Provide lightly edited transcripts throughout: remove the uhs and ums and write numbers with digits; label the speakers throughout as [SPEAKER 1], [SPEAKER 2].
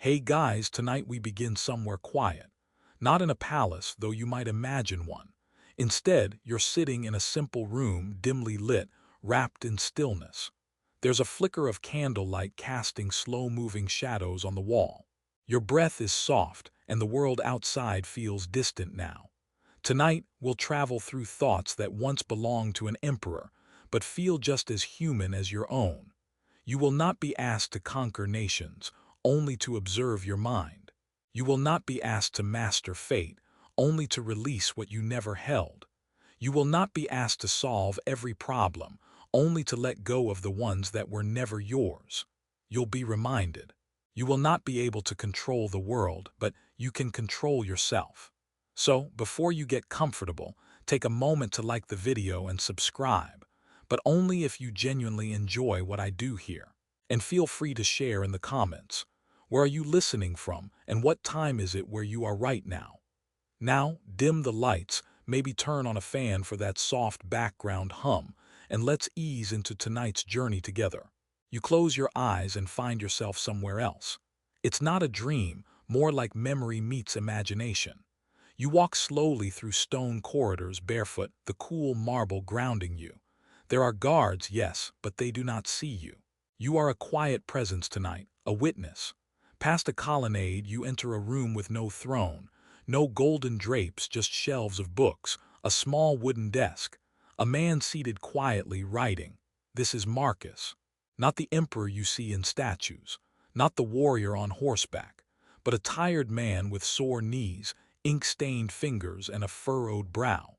[SPEAKER 1] Hey guys, tonight we begin somewhere quiet. Not in a palace, though you might imagine one. Instead, you're sitting in a simple room, dimly lit, wrapped in stillness. There's a flicker of candlelight casting slow-moving shadows on the wall. Your breath is soft, and the world outside feels distant now. Tonight, we'll travel through thoughts that once belonged to an emperor, but feel just as human as your own. You will not be asked to conquer nations, only to observe your mind. You will not be asked to master fate, only to release what you never held. You will not be asked to solve every problem, only to let go of the ones that were never yours. You'll be reminded. You will not be able to control the world, but you can control yourself. So, before you get comfortable, take a moment to like the video and subscribe, but only if you genuinely enjoy what I do here. And feel free to share in the comments. Where are you listening from, and what time is it where you are right now? Now, dim the lights, maybe turn on a fan for that soft background hum, and let's ease into tonight's journey together. You close your eyes and find yourself somewhere else. It's not a dream, more like memory meets imagination. You walk slowly through stone corridors barefoot, the cool marble grounding you. There are guards, yes, but they do not see you. You are a quiet presence tonight, a witness. Past a colonnade, you enter a room with no throne, no golden drapes, just shelves of books, a small wooden desk, a man seated quietly writing. This is Marcus. Not the emperor you see in statues, not the warrior on horseback, but a tired man with sore knees, ink-stained fingers, and a furrowed brow.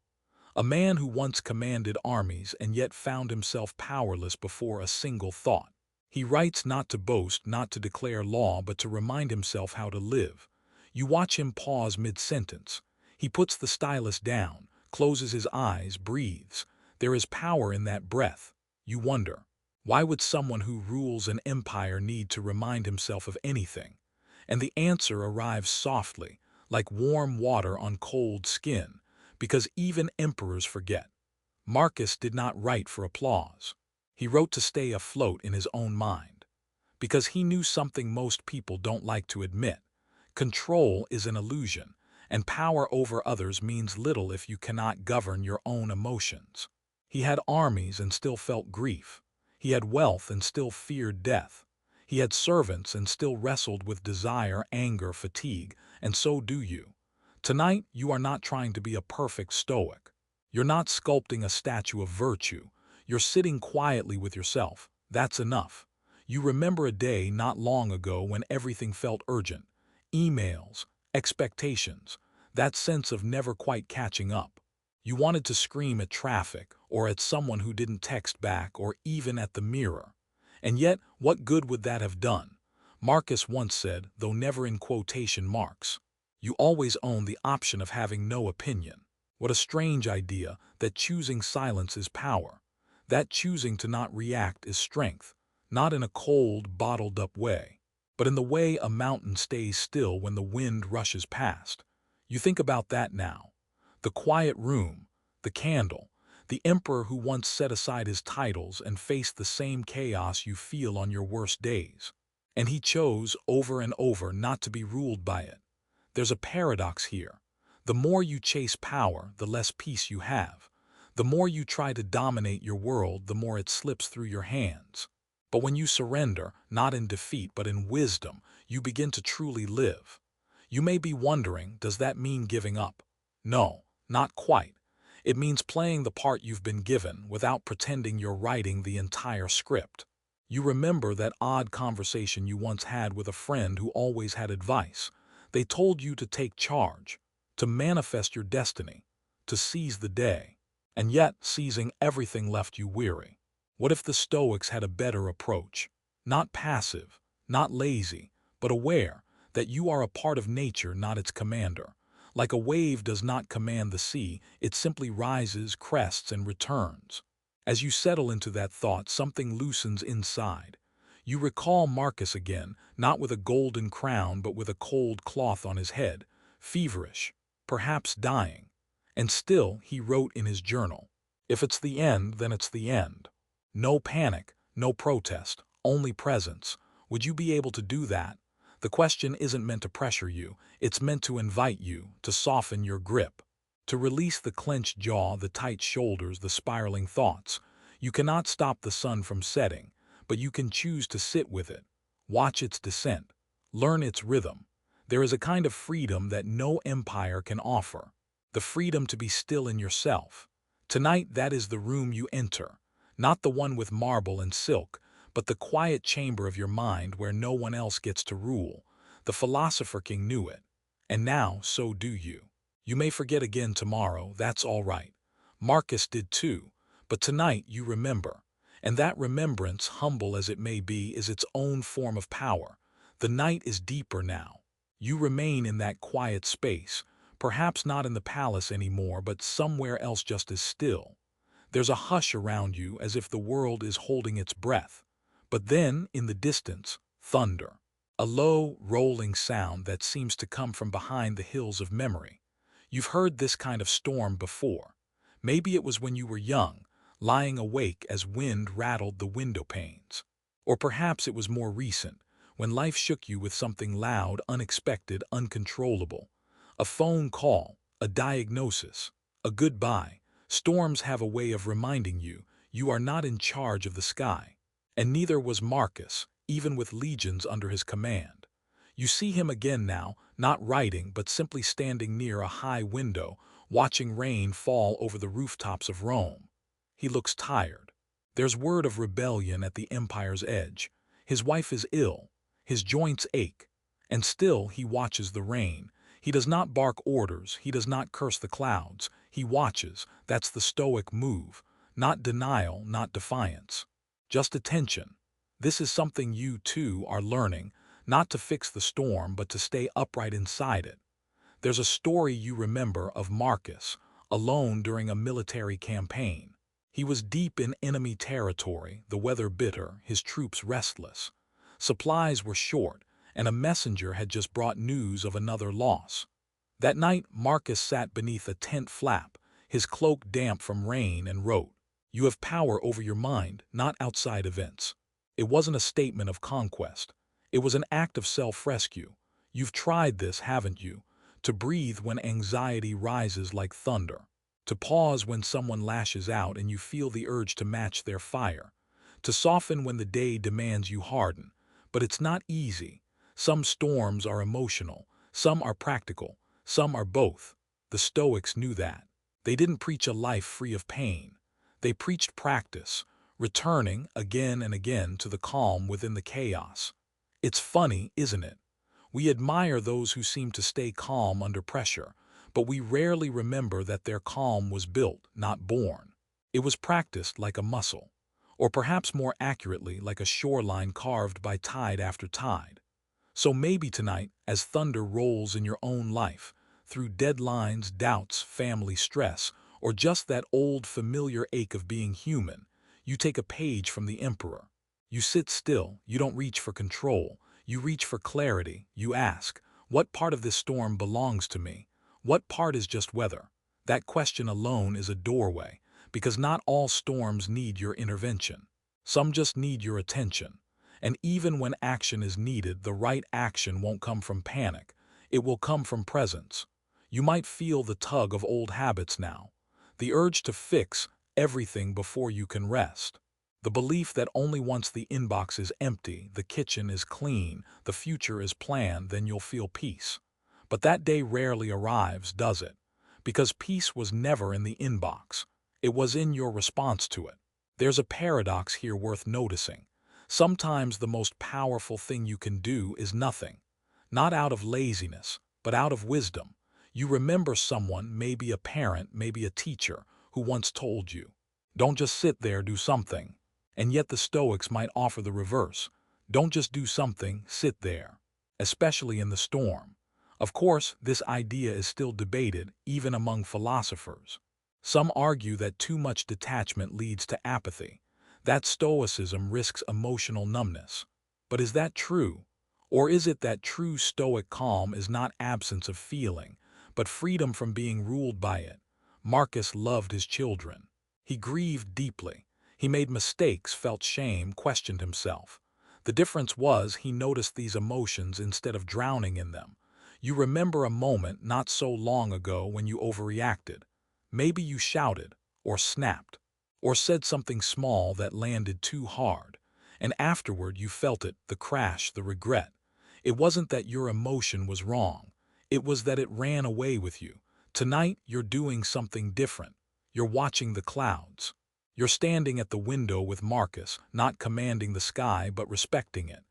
[SPEAKER 1] A man who once commanded armies and yet found himself powerless before a single thought. He writes not to boast, not to declare law, but to remind himself how to live. You watch him pause mid-sentence. He puts the stylus down, closes his eyes, breathes. There is power in that breath. You wonder, why would someone who rules an empire need to remind himself of anything? And the answer arrives softly, like warm water on cold skin, because even emperors forget. Marcus did not write for applause. He wrote to stay afloat in his own mind. Because he knew something most people don't like to admit. Control is an illusion, and power over others means little if you cannot govern your own emotions. He had armies and still felt grief. He had wealth and still feared death. He had servants and still wrestled with desire, anger, fatigue, and so do you. Tonight, you are not trying to be a perfect Stoic. You're not sculpting a statue of virtue. You're sitting quietly with yourself. That's enough. You remember a day not long ago when everything felt urgent. Emails, expectations, that sense of never quite catching up. You wanted to scream at traffic, or at someone who didn't text back, or even at the mirror. And yet, what good would that have done? Marcus once said, though never in quotation marks, "You always own the option of having no opinion." What a strange idea, that choosing silence is power. That choosing to not react is strength, not in a cold, bottled-up way, but in the way a mountain stays still when the wind rushes past. You think about that now. The quiet room, the candle, the emperor who once set aside his titles and faced the same chaos you feel on your worst days. And he chose, over and over, not to be ruled by it. There's a paradox here. The more you chase power, the less peace you have. The more you try to dominate your world, the more it slips through your hands. But when you surrender, not in defeat but in wisdom, you begin to truly live. You may be wondering, does that mean giving up? No, not quite. It means playing the part you've been given without pretending you're writing the entire script. You remember that odd conversation you once had with a friend who always had advice. They told you to take charge, to manifest your destiny, to seize the day. And yet, seizing everything left you weary. What if the Stoics had a better approach? Not passive, not lazy, but aware that you are a part of nature, not its commander. Like a wave does not command the sea, it simply rises, crests, and returns. As you settle into that thought, something loosens inside. You recall Marcus again, not with a golden crown, but with a cold cloth on his head, feverish, perhaps dying. And still, he wrote in his journal, "If it's the end, then it's the end." No panic, no protest, only presence. Would you be able to do that? The question isn't meant to pressure you, it's meant to invite you, to soften your grip, to release the clenched jaw, the tight shoulders, the spiraling thoughts. You cannot stop the sun from setting, but you can choose to sit with it, watch its descent, learn its rhythm. There is a kind of freedom that no empire can offer, the freedom to be still in yourself. Tonight, that is the room you enter, not the one with marble and silk, but the quiet chamber of your mind where no one else gets to rule. The philosopher king knew it, and now so do you. You may forget again tomorrow, that's all right. Marcus did too, but tonight you remember, and that remembrance, humble as it may be, is its own form of power. The night is deeper now. You remain in that quiet space, perhaps not in the palace anymore, but somewhere else just as still. There's a hush around you as if the world is holding its breath. But then, in the distance, thunder. A low, rolling sound that seems to come from behind the hills of memory. You've heard this kind of storm before. Maybe it was when you were young, lying awake as wind rattled the window panes. Or perhaps it was more recent, when life shook you with something loud, unexpected, uncontrollable. A phone call, a diagnosis, a goodbye. Storms have a way of reminding you, you are not in charge of the sky. And neither was Marcus, even with legions under his command. You see him again now, not writing but simply standing near a high window, watching rain fall over the rooftops of Rome. He looks tired. There's word of rebellion at the empire's edge. His wife is ill. His joints ache. And still he watches the rain. He does not bark orders. He does not curse the clouds. He watches. That's the Stoic move. Not denial, not defiance. Just attention. This is something you, too, are learning, not to fix the storm, but to stay upright inside it. There's a story you remember of Marcus, alone during a military campaign. He was deep in enemy territory, the weather bitter, his troops restless. Supplies were short, and a messenger had just brought news of another loss. That night, Marcus sat beneath a tent flap, his cloak damp from rain, and wrote. You have power over your mind, not outside events. It wasn't a statement of conquest. It was an act of self-rescue. You've tried this, haven't you? To breathe when anxiety rises like thunder. To pause when someone lashes out and you feel the urge to match their fire. To soften when the day demands you harden. But it's not easy. Some storms are emotional. Some are practical. Some are both. The Stoics knew that. They didn't preach a life free of pain. They preached practice, returning again and again to the calm within the chaos. It's funny, isn't it? We admire those who seem to stay calm under pressure, but we rarely remember that their calm was built, not born. It was practiced like a muscle, or perhaps more accurately like a shoreline carved by tide after tide. So maybe tonight, as thunder rolls in your own life, through deadlines, doubts, family stress, or just that old familiar ache of being human, you take a page from the emperor. You sit still, you don't reach for control, you reach for clarity. You ask, what part of this storm belongs to me? What part is just weather? That question alone is a doorway, because not all storms need your intervention. Some just need your attention. And even when action is needed, the right action won't come from panic. It will come from presence. You might feel the tug of old habits now. The urge to fix everything before you can rest. The belief that only once the inbox is empty, the kitchen is clean, the future is planned, then you'll feel peace. But that day rarely arrives, does it? Because peace was never in the inbox. It was in your response to it. There's a paradox here worth noticing. Sometimes the most powerful thing you can do is nothing. Not out of laziness, but out of wisdom. You remember someone, maybe a parent, maybe a teacher, who once told you, don't just sit there, do something. And yet the Stoics might offer the reverse. Don't just do something, sit there. Especially in the storm. Of course, this idea is still debated, even among philosophers. Some argue that too much detachment leads to apathy, that Stoicism risks emotional numbness. But is that true? Or is it that true Stoic calm is not absence of feeling, but freedom from being ruled by it? Marcus loved his children. He grieved deeply. He made mistakes, felt shame, questioned himself. The difference was he noticed these emotions instead of drowning in them. You remember a moment not so long ago when you overreacted. Maybe you shouted, or snapped, or said something small that landed too hard, and afterward you felt it, the crash, the regret. It wasn't that your emotion was wrong. It was that it ran away with you. Tonight, you're doing something different. You're watching the clouds. You're standing at the window with Marcus, not commanding the sky but respecting it.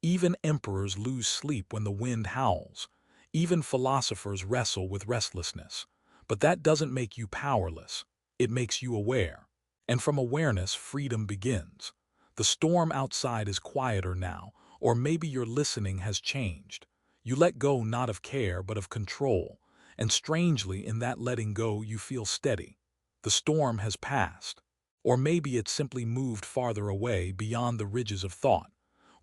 [SPEAKER 1] Even emperors lose sleep when the wind howls. Even philosophers wrestle with restlessness. But that doesn't make you powerless. It makes you aware. And from awareness, freedom begins. The storm outside is quieter now, or maybe your listening has changed. You let go not of care but of control, and strangely in that letting go you feel steady. The storm has passed. Or maybe it simply moved farther away beyond the ridges of thought.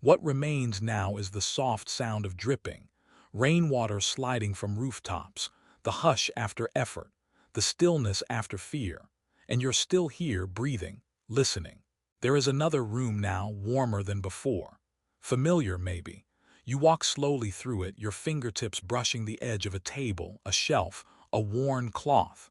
[SPEAKER 1] What remains now is the soft sound of dripping, rainwater sliding from rooftops, the hush after effort, the stillness after fear, and you're still here breathing, listening. There is another room now, warmer than before. Familiar, maybe. You walk slowly through it, your fingertips brushing the edge of a table, a shelf, a worn cloth.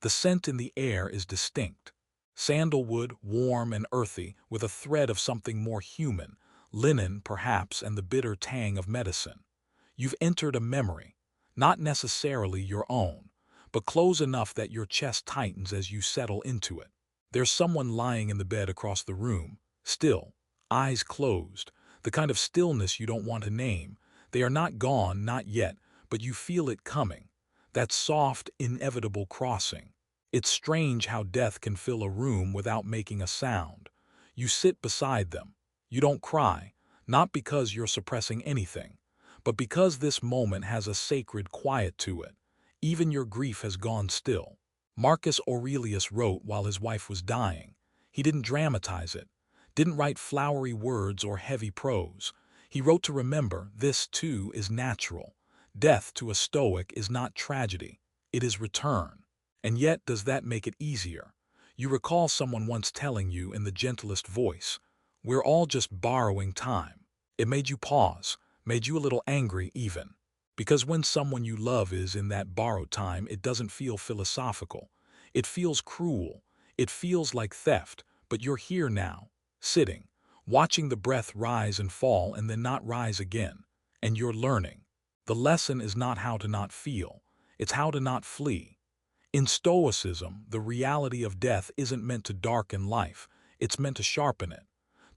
[SPEAKER 1] The scent in the air is distinct. Sandalwood, warm and earthy, with a thread of something more human, linen perhaps, and the bitter tang of medicine. You've entered a memory, not necessarily your own, but close enough that your chest tightens as you settle into it. There's someone lying in the bed across the room, still, eyes closed, the kind of stillness you don't want to name. They are not gone, not yet, but you feel it coming. That soft, inevitable crossing. It's strange how death can fill a room without making a sound. You sit beside them. You don't cry, not because you're suppressing anything, but because this moment has a sacred quiet to it. Even your grief has gone still. Marcus Aurelius wrote while his wife was dying. He didn't dramatize it, didn't write flowery words or heavy prose. He wrote to remember this too is natural. Death to a Stoic is not tragedy, it is return. And yet, does that make it easier? You recall someone once telling you in the gentlest voice, "We're all just borrowing time." It made you pause, made you a little angry even. Because when someone you love is in that borrowed time, it doesn't feel philosophical. It feels cruel. It feels like theft. But you're here now, sitting, watching the breath rise and fall and then not rise again. And you're learning. The lesson is not how to not feel. It's how to not flee. In Stoicism, the reality of death isn't meant to darken life, it's meant to sharpen it,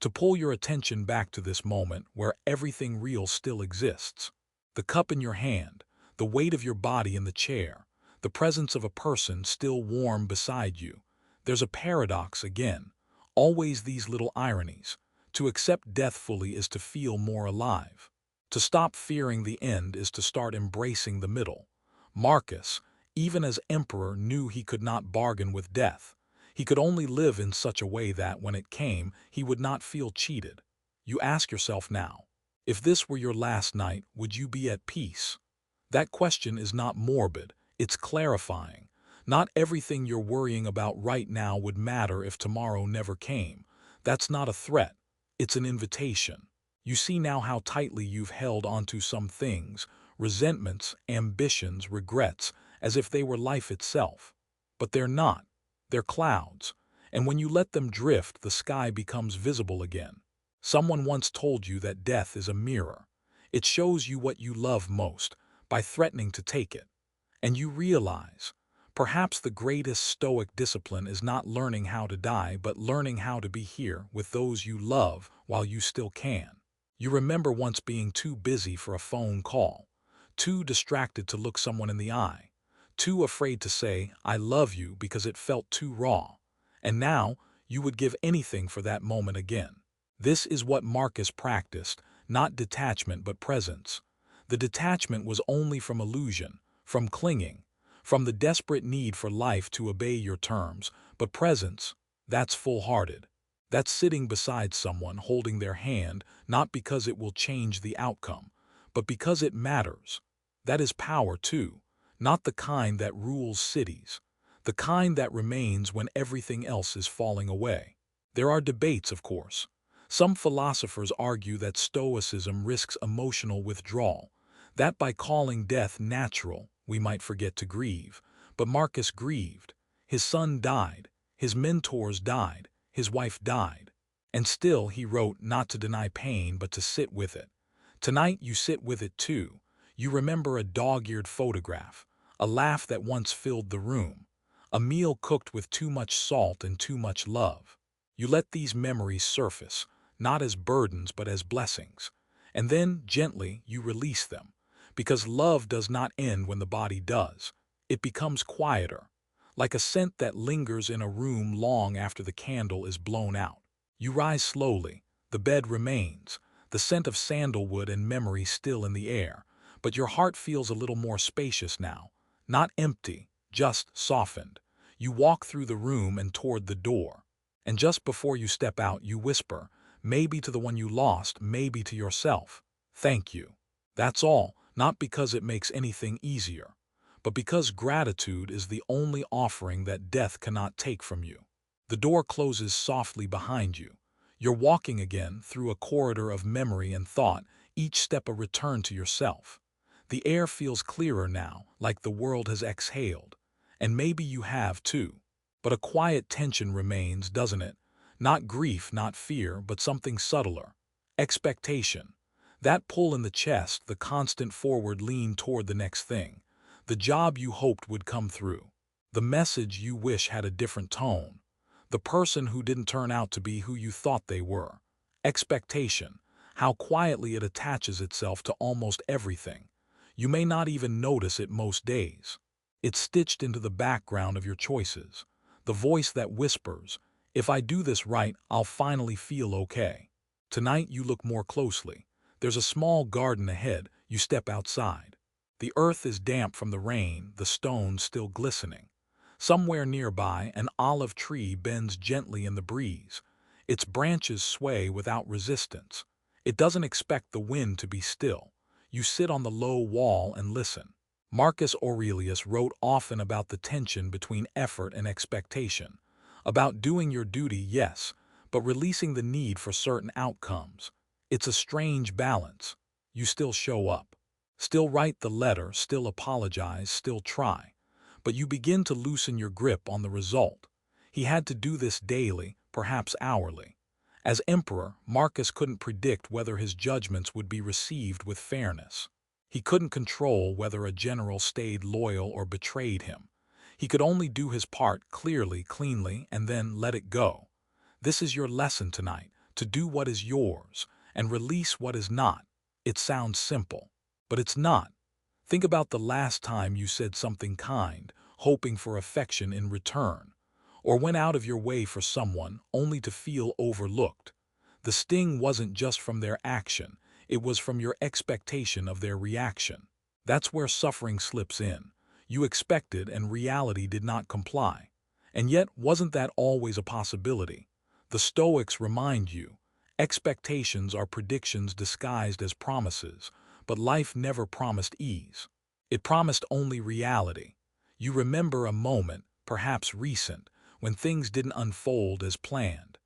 [SPEAKER 1] to pull your attention back to this moment where everything real still exists. The cup in your hand, the weight of your body in the chair, the presence of a person still warm beside you. There's a paradox again, always these little ironies. To accept death fully is to feel more alive. To stop fearing the end is to start embracing the middle. Marcus, even as emperor, knew he could not bargain with death. He could only live in such a way that, when it came, he would not feel cheated. You ask yourself now, if this were your last night, would you be at peace? That question is not morbid, it's clarifying. Not everything you're worrying about right now would matter if tomorrow never came. That's not a threat, it's an invitation. You see now how tightly you've held onto some things, resentments, ambitions, regrets, as if they were life itself. But they're not. They're clouds. And when you let them drift, the sky becomes visible again. Someone once told you that death is a mirror. It shows you what you love most by threatening to take it. And you realize, perhaps the greatest Stoic discipline is not learning how to die, but learning how to be here with those you love while you still can. You remember once being too busy for a phone call, too distracted to look someone in the eye, too afraid to say, "I love you," because it felt too raw. And now, you would give anything for that moment again. This is what Marcus practiced, not detachment but presence. The detachment was only from illusion, from clinging, from the desperate need for life to obey your terms, but presence, that's full-hearted. That's sitting beside someone, holding their hand, not because it will change the outcome, but because it matters. That is power too, not the kind that rules cities, the kind that remains when everything else is falling away. There are debates, of course. Some philosophers argue that Stoicism risks emotional withdrawal, that by calling death natural, we might forget to grieve. But Marcus grieved. His son died, his mentors died, his wife died. And still he wrote not to deny pain but to sit with it. Tonight you sit with it too. You remember a dog-eared photograph, a laugh that once filled the room, a meal cooked with too much salt and too much love. You let these memories surface, not as burdens but as blessings. And then, gently, you release them. Because love does not end when the body does. It becomes quieter, like a scent that lingers in a room long after the candle is blown out. You rise slowly. The bed remains, the scent of sandalwood and memory still in the air, but your heart feels a little more spacious now, not empty, just softened. You walk through the room and toward the door. And just before you step out, you whisper, maybe to the one you lost, maybe to yourself, thank you. That's all, not because it makes anything easier, but because gratitude is the only offering that death cannot take from you. The door closes softly behind you. You're walking again through a corridor of memory and thought, each step a return to yourself. The air feels clearer now, like the world has exhaled. And maybe you have too. But a quiet tension remains, doesn't it? Not grief, not fear, but something subtler. Expectation. That pull in the chest, the constant forward lean toward the next thing. The job you hoped would come through. The message you wish had a different tone. The person who didn't turn out to be who you thought they were. Expectation. How quietly it attaches itself to almost everything. You may not even notice it most days. It's stitched into the background of your choices. The voice that whispers, if I do this right, I'll finally feel okay. Tonight you look more closely. There's a small garden ahead. You step outside. The earth is damp from the rain, the stones still glistening. Somewhere nearby, an olive tree bends gently in the breeze. Its branches sway without resistance. It doesn't expect the wind to be still. You sit on the low wall and listen. Marcus Aurelius wrote often about the tension between effort and expectation, about doing your duty, yes, but releasing the need for certain outcomes. It's a strange balance. You still show up, still write the letter, still apologize, still try, but you begin to loosen your grip on the result. He had to do this daily, perhaps hourly. As emperor, Marcus couldn't predict whether his judgments would be received with fairness. He couldn't control whether a general stayed loyal or betrayed him. He could only do his part clearly, cleanly, and then let it go. This is your lesson tonight, to do what is yours and release what is not. It sounds simple, but it's not. Think about the last time you said something kind, hoping for affection in return, or went out of your way for someone only to feel overlooked. The sting wasn't just from their action, it was from your expectation of their reaction. That's where suffering slips in. You expected and reality did not comply. And yet, wasn't that always a possibility? The Stoics remind you, expectations are predictions disguised as promises, but life never promised ease. It promised only reality. You remember a moment, perhaps recent, when things didn't unfold as planned.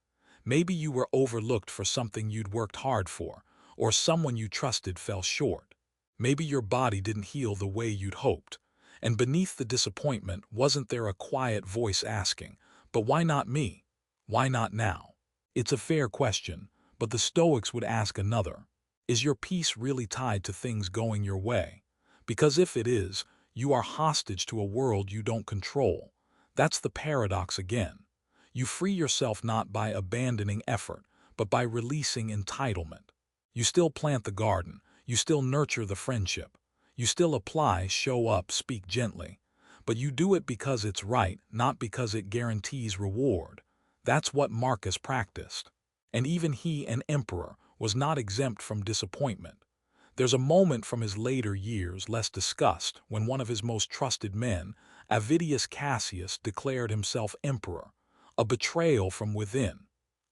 [SPEAKER 1] Maybe you were overlooked for something you'd worked hard for, or someone you trusted fell short. Maybe your body didn't heal the way you'd hoped. And beneath the disappointment, wasn't there a quiet voice asking, but why not me? Why not now? It's a fair question, but the Stoics would ask another. Is your peace really tied to things going your way? Because if it is, you are hostage to a world you don't control. That's the paradox again. You free yourself not by abandoning effort, but by releasing entitlement. You still plant the garden, you still nurture the friendship, you still apply, show up, speak gently. But you do it because it's right, not because it guarantees reward. That's what Marcus practiced. And even he, an emperor, was not exempt from disappointment. There's a moment from his later years, less discussed, when one of his most trusted men, Avidius Cassius, declared himself emperor. A betrayal from within.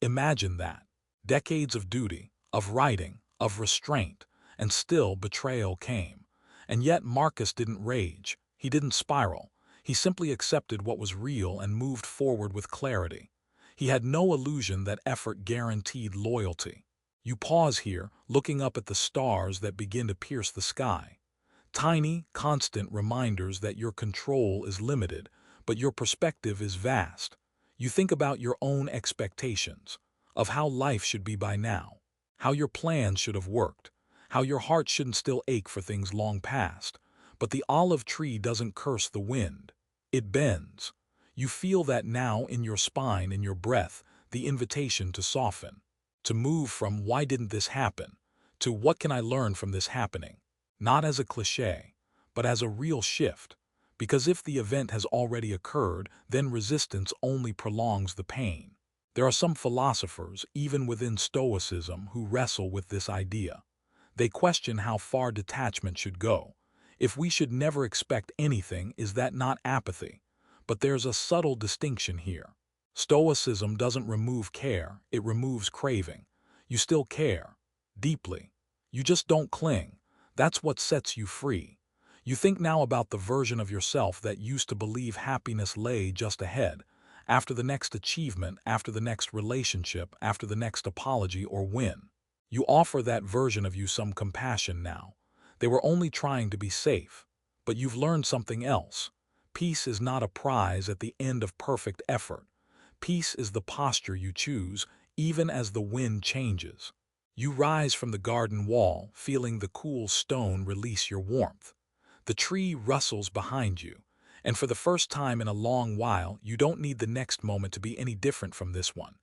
[SPEAKER 1] Imagine that. Decades of duty, of writing, of restraint, and still betrayal came. And yet Marcus didn't rage, he didn't spiral, he simply accepted what was real and moved forward with clarity. He had no illusion that effort guaranteed loyalty. You pause here, looking up at the stars that begin to pierce the sky. Tiny, constant reminders that your control is limited, but your perspective is vast. You think about your own expectations, of how life should be by now, how your plans should have worked, how your heart shouldn't still ache for things long past. But the olive tree doesn't curse the wind. It bends. You feel that now in your spine, in your breath, the invitation to soften, to move from "why didn't this happen" to "what can I learn from this happening?" Not as a cliché, but as a real shift. Because if the event has already occurred, then resistance only prolongs the pain. There are some philosophers, even within Stoicism, who wrestle with this idea. They question how far detachment should go. If we should never expect anything, is that not apathy? But there's a subtle distinction here. Stoicism doesn't remove care, it removes craving. You still care. Deeply. You just don't cling. That's what sets you free. You think now about the version of yourself that used to believe happiness lay just ahead, after the next achievement, after the next relationship, after the next apology or win. You offer that version of you some compassion now. They were only trying to be safe. But you've learned something else. Peace is not a prize at the end of perfect effort. Peace is the posture you choose, even as the wind changes. You rise from the garden wall, feeling the cool stone release your warmth. The tree rustles behind you, and for the first time in a long while, you don't need the next moment to be any different from this one.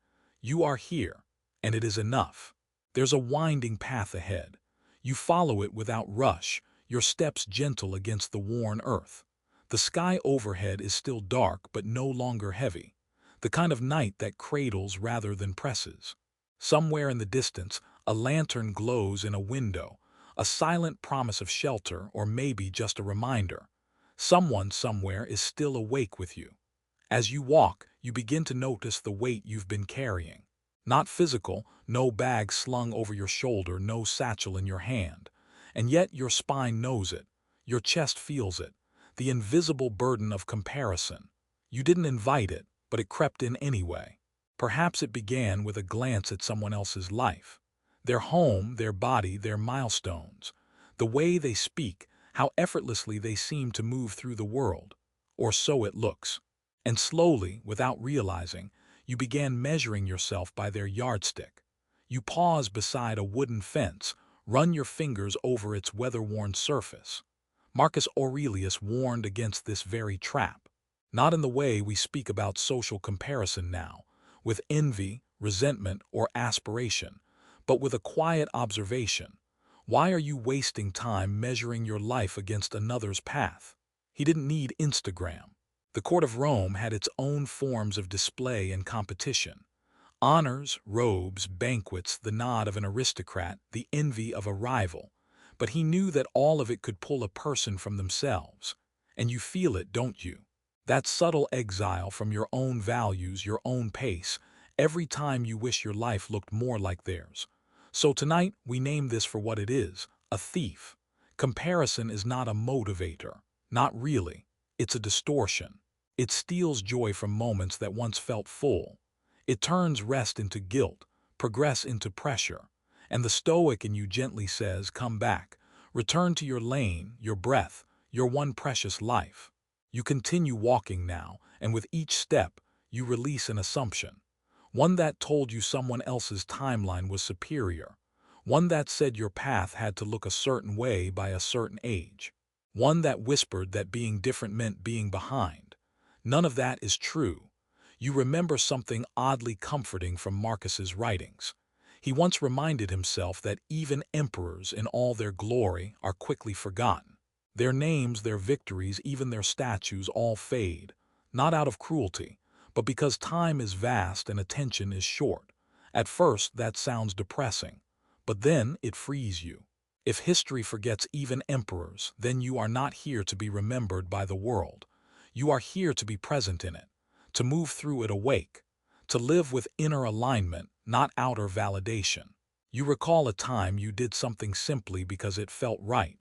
[SPEAKER 1] You are here, and it is enough. There's a winding path ahead. You follow it without rush, your steps gentle against the worn earth. The sky overhead is still dark but no longer heavy, the kind of night that cradles rather than presses. Somewhere in the distance, a lantern glows in a window, a silent promise of shelter or maybe just a reminder. Someone somewhere is still awake with you. As you walk, you begin to notice the weight you've been carrying. Not physical, no bag slung over your shoulder, no satchel in your hand. And yet your spine knows it, your chest feels it, the invisible burden of comparison. You didn't invite it, but it crept in anyway. Perhaps it began with a glance at someone else's life. Their home, their body, their milestones. The way they speak, how effortlessly they seem to move through the world. Or so it looks. And slowly, without realizing, you began measuring yourself by their yardstick. You pause beside a wooden fence, run your fingers over its weather-worn surface. Marcus Aurelius warned against this very trap. Not in the way we speak about social comparison now, with envy, resentment, or aspiration, but with a quiet observation. Why are you wasting time measuring your life against another's path? He didn't need Instagram. The court of Rome had its own forms of display and competition. Honors, robes, banquets, the nod of an aristocrat, the envy of a rival. But he knew that all of it could pull a person from themselves. And you feel it, don't you? That subtle exile from your own values, your own pace, every time you wish your life looked more like theirs. So tonight, we name this for what it is, a thief. Comparison is not a motivator. Not really. It's a distortion. It steals joy from moments that once felt full. It turns rest into guilt, progress into pressure. And the Stoic in you gently says, come back. Return to your lane, your breath, your one precious life. You continue walking now, and with each step, you release an assumption. One that told you someone else's timeline was superior. One that said your path had to look a certain way by a certain age. One that whispered that being different meant being behind. None of that is true. You remember something oddly comforting from Marcus's writings. He once reminded himself that even emperors in all their glory are quickly forgotten. Their names, their victories, even their statues all fade, not out of cruelty, but because time is vast and attention is short. At first, that sounds depressing, but then it frees you. If history forgets even emperors, then you are not here to be remembered by the world. You are here to be present in it, to move through it awake, to live with inner alignment, not outer validation. You recall a time you did something simply because it felt right.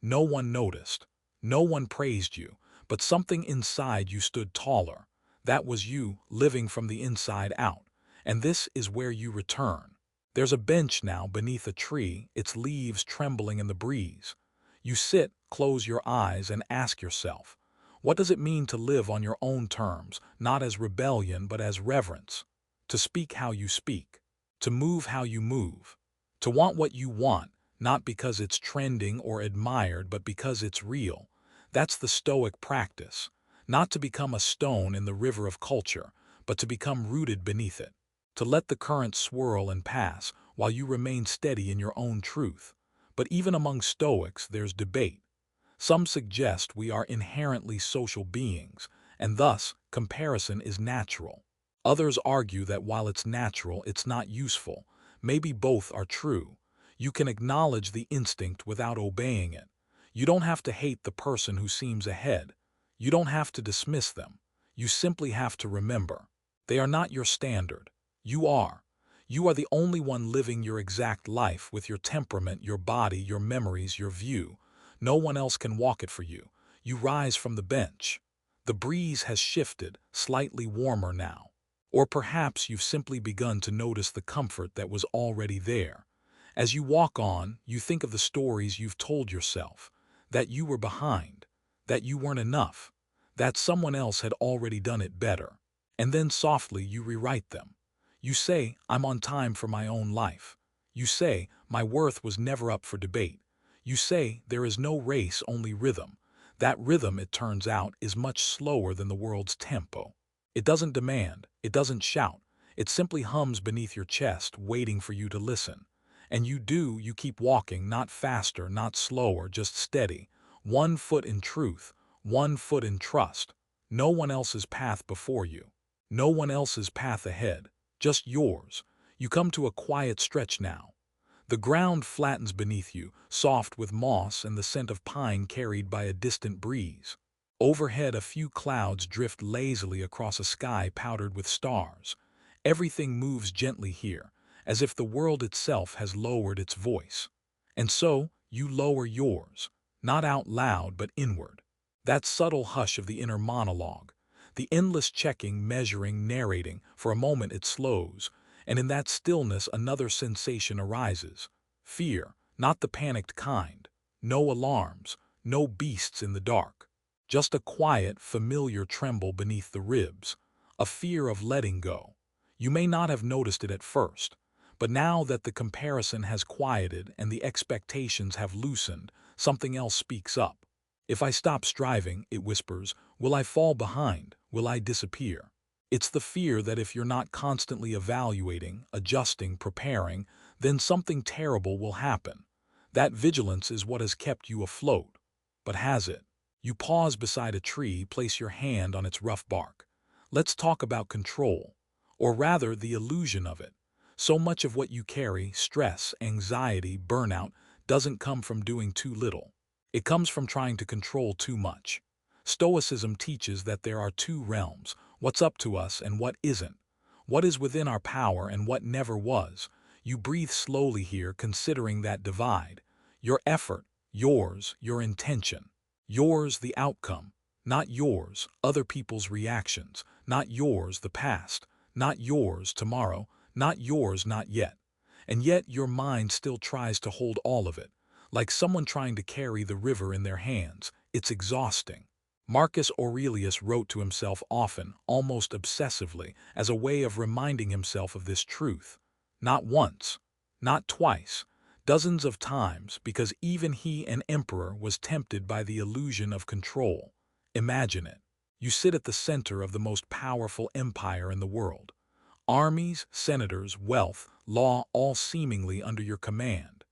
[SPEAKER 1] No one noticed, no one praised you, but something inside you stood taller. That was you living from the inside out. And this is where you return. There's a bench now beneath a tree, its leaves trembling in the breeze. You sit, close your eyes, and ask yourself, what does it mean to live on your own terms, not as rebellion but as reverence? To speak how you speak, to move how you move, to want what you want, not because it's trending or admired but because it's real. That's the Stoic practice, not to become a stone in the river of culture, but to become rooted beneath it, to let the current swirl and pass while you remain steady in your own truth. But even among Stoics there's debate. Some suggest we are inherently social beings, and thus comparison is natural. Others argue that while it's natural, it's not useful. Maybe both are true. You can acknowledge the instinct without obeying it. You don't have to hate the person who seems ahead. You don't have to dismiss them. You simply have to remember. They are not your standard. You are. You are the only one living your exact life with your temperament, your body, your memories, your view. No one else can walk it for you. You rise from the bench. The breeze has shifted, slightly warmer now. Or perhaps you've simply begun to notice the comfort that was already there. As you walk on, you think of the stories you've told yourself, that you were behind, that you weren't enough, that someone else had already done it better. And then softly you rewrite them. You say, I'm on time for my own life. You say, my worth was never up for debate. You say, there is no race, only rhythm. That rhythm, it turns out, is much slower than the world's tempo. It doesn't demand, it doesn't shout. It simply hums beneath your chest, waiting for you to listen. And you keep walking, not faster, not slower, just steady. 1 foot in truth, 1 foot in trust. No one else's path before you. No one else's path ahead. Just yours. You come to a quiet stretch now. The ground flattens beneath you, soft with moss and the scent of pine carried by a distant breeze. Overhead, a few clouds drift lazily across a sky powdered with stars. Everything moves gently here, as if the world itself has lowered its voice. And so, you lower yours, not out loud but inward. That subtle hush of the inner monologue, the endless checking, measuring, narrating, for a moment it slows, and in that stillness another sensation arises. Fear, not the panicked kind. No alarms, no beasts in the dark. Just a quiet, familiar tremble beneath the ribs, a fear of letting go. You may not have noticed it at first, but now that the comparison has quieted and the expectations have loosened, something else speaks up. If I stop striving, it whispers, will I fall behind? Will I disappear? It's the fear that if you're not constantly evaluating, adjusting, preparing, then something terrible will happen. That vigilance is what has kept you afloat. But has it? You pause beside a tree, place your hand on its rough bark. Let's talk about control, or rather the illusion of it. So much of what you carry, stress, anxiety, burnout, doesn't come from doing too little. It comes from trying to control too much. Stoicism teaches that there are two realms, what's up to us and what isn't. What is within our power and what never was. You breathe slowly here, considering that divide. Your effort, yours, your intention. Yours the outcome, not yours other people's reactions, not yours the past, not yours tomorrow, not yours not yet. And yet your mind still tries to hold all of it, like someone trying to carry the river in their hands. It's exhausting. Marcus Aurelius wrote to himself often, almost obsessively, as a way of reminding himself of this truth. Not once, not twice, dozens of times, because even he, an emperor, was tempted by the illusion of control. Imagine it. You sit at the center of the most powerful empire in the world. Armies, senators, wealth, law, all seemingly under your command.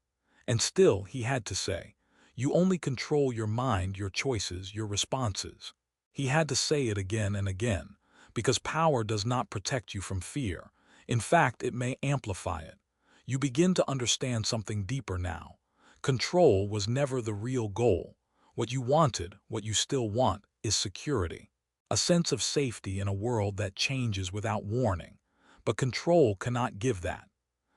[SPEAKER 1] And still, he had to say, you only control your mind, your choices, your responses. He had to say it again and again, because power does not protect you from fear. In fact, it may amplify it. You begin to understand something deeper now. Control was never the real goal. What you wanted, what you still want, is security. A sense of safety in a world that changes without warning. But control cannot give that.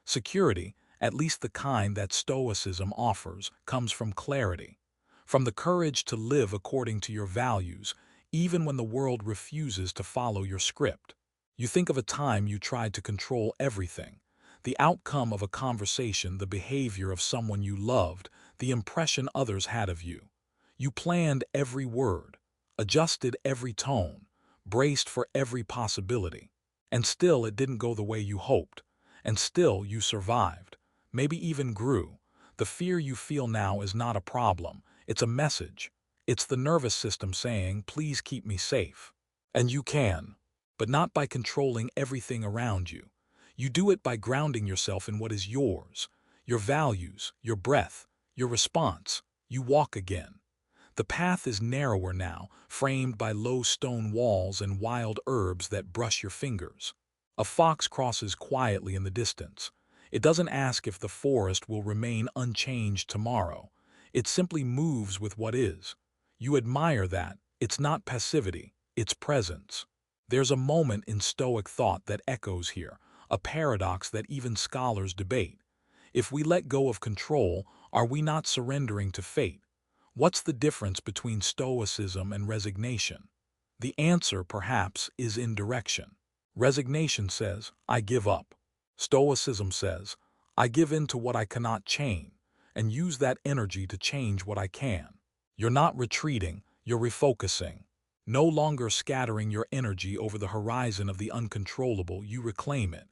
[SPEAKER 1] Security, at least the kind that Stoicism offers, comes from clarity, from the courage to live according to your values, even when the world refuses to follow your script. You think of a time you tried to control everything, the outcome of a conversation, the behavior of someone you loved, the impression others had of you. You planned every word, adjusted every tone, braced for every possibility. And still it didn't go the way you hoped. And still you survived, maybe even grew. The fear you feel now is not a problem, it's a message. It's the nervous system saying, please keep me safe. And you can, but not by controlling everything around you. You do it by grounding yourself in what is yours, your values, your breath, your response. You walk again. The path is narrower now, framed by low stone walls and wild herbs that brush your fingers. A fox crosses quietly in the distance. It doesn't ask if the forest will remain unchanged tomorrow. It simply moves with what is. You admire that. It's not passivity, it's presence. There's a moment in Stoic thought that echoes here, a paradox that even scholars debate. If we let go of control, are we not surrendering to fate? What's the difference between Stoicism and resignation? The answer, perhaps, is in direction. Resignation says, I give up. Stoicism says, I give in to what I cannot change, and use that energy to change what I can. You're not retreating, you're refocusing. No longer scattering your energy over the horizon of the uncontrollable, you reclaim it.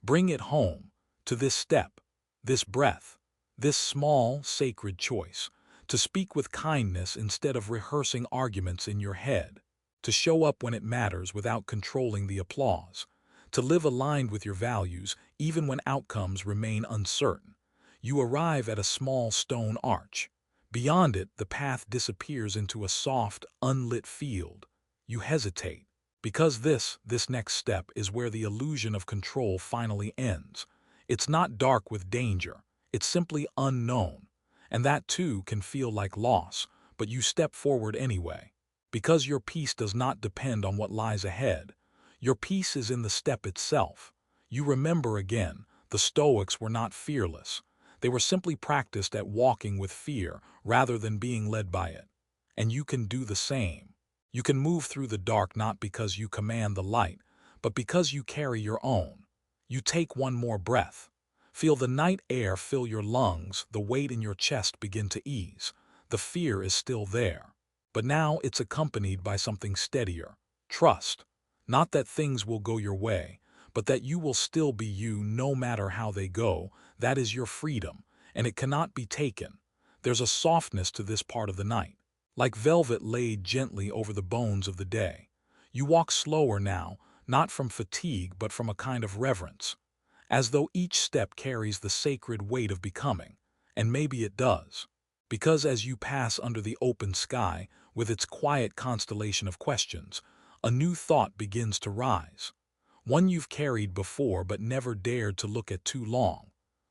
[SPEAKER 1] Bring it home, to this step, this breath, this small, sacred choice. To speak with kindness instead of rehearsing arguments in your head, to show up when it matters without controlling the applause, to live aligned with your values even when outcomes remain uncertain. You arrive at a small stone arch. Beyond it, the path disappears into a soft, unlit field. You hesitate, because this next step is where the illusion of control finally ends. It's not dark with danger, it's simply unknown. And that too can feel like loss, but you step forward anyway. Because your peace does not depend on what lies ahead. Your peace is in the step itself. You remember again, the Stoics were not fearless. They were simply practiced at walking with fear rather than being led by it. And you can do the same. You can move through the dark not because you command the light, but because you carry your own. You take one more breath. Feel the night air fill your lungs, the weight in your chest begin to ease. The fear is still there. But now it's accompanied by something steadier. Trust. Not that things will go your way, but that you will still be you no matter how they go. That is your freedom, and it cannot be taken. There's a softness to this part of the night, like velvet laid gently over the bones of the day. You walk slower now, not from fatigue but from a kind of reverence. As though each step carries the sacred weight of becoming, and maybe it does. Because as you pass under the open sky, with its quiet constellation of questions, a new thought begins to rise. One you've carried before but never dared to look at too long.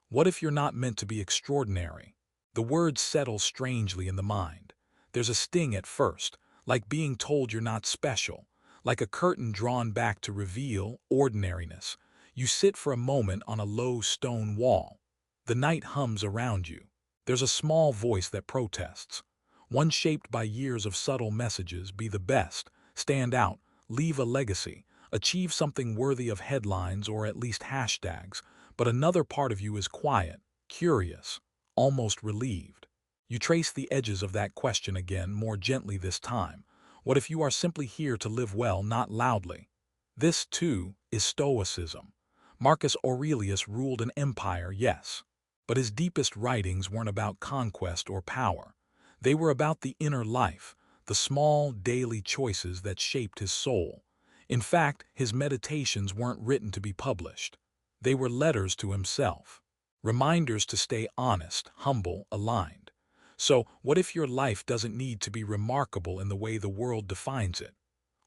[SPEAKER 1] What if you're not meant to be extraordinary? The words settle strangely in the mind. There's a sting at first, like being told you're not special, like a curtain drawn back to reveal ordinariness. You sit for a moment on a low stone wall. The night hums around you. There's a small voice that protests. One shaped by years of subtle messages: be the best, stand out, leave a legacy, achieve something worthy of headlines or at least hashtags. But another part of you is quiet, curious, almost relieved. You trace the edges of that question again, more gently this time. What if you are simply here to live well, not loudly? This, too, is Stoicism. Marcus Aurelius ruled an empire, yes, but his deepest writings weren't about conquest or power. They were about the inner life, the small, daily choices that shaped his soul. In fact, his meditations weren't written to be published. They were letters to himself, reminders to stay honest, humble, aligned. So, what if your life doesn't need to be remarkable in the way the world defines it?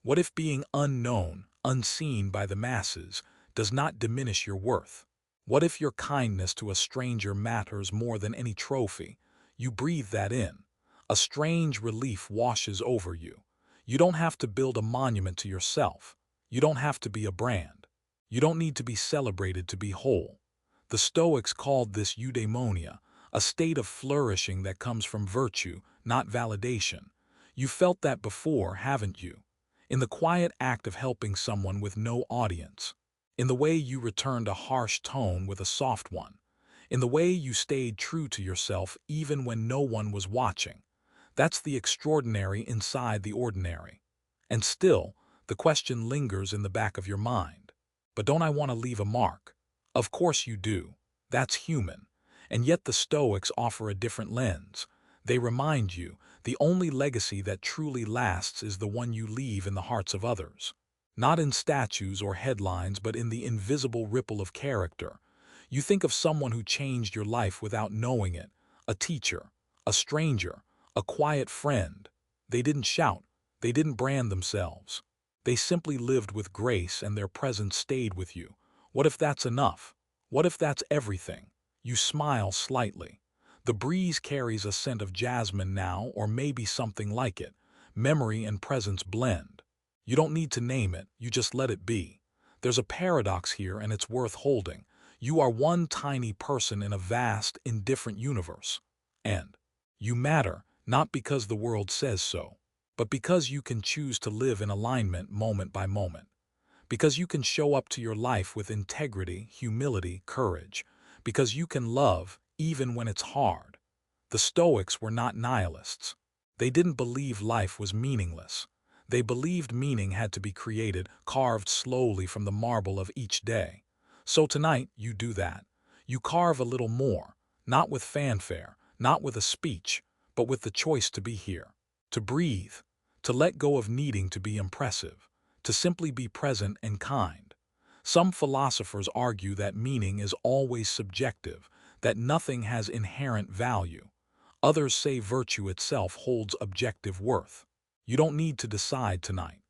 [SPEAKER 1] What if being unknown, unseen by the masses, does not diminish your worth? What if your kindness to a stranger matters more than any trophy? You breathe that in. A strange relief washes over you. You don't have to build a monument to yourself. You don't have to be a brand. You don't need to be celebrated to be whole. The Stoics called this eudaimonia, a state of flourishing that comes from virtue, not validation. You felt that before, haven't you? in the quiet act of helping someone with no audience, in the way you returned a harsh tone with a soft one, in the way you stayed true to yourself even when no one was watching. That's the extraordinary inside the ordinary. And still, the question lingers in the back of your mind. But don't I want to leave a mark? Of course you do. That's human. And yet the Stoics offer a different lens. They remind you, the only legacy that truly lasts is the one you leave in the hearts of others. Not in statues or headlines, but in the invisible ripple of character. You think of someone who changed your life without knowing it, a teacher, a stranger, a quiet friend. They didn't shout, they didn't brand themselves. They simply lived with grace and their presence stayed with you. What if that's enough? What if that's everything? You smile slightly. The breeze carries a scent of jasmine now, or maybe something like it. Memory and presence blend. You don't need to name it, you just let it be. There's a paradox here and it's worth holding. You are one tiny person in a vast, indifferent universe. And you matter, not because the world says so, but because you can choose to live in alignment moment by moment. Because you can show up to your life with integrity, humility, courage. Because you can love, even when it's hard. The Stoics were not nihilists. They didn't believe life was meaningless. They believed meaning had to be created, carved slowly from the marble of each day. So tonight, you do that. You carve a little more, not with fanfare, not with a speech, but with the choice to be here, to breathe, to let go of needing to be impressive, to simply be present and kind. Some philosophers argue that meaning is always subjective, that nothing has inherent value. Others say virtue itself holds objective worth. You don't need to decide tonight.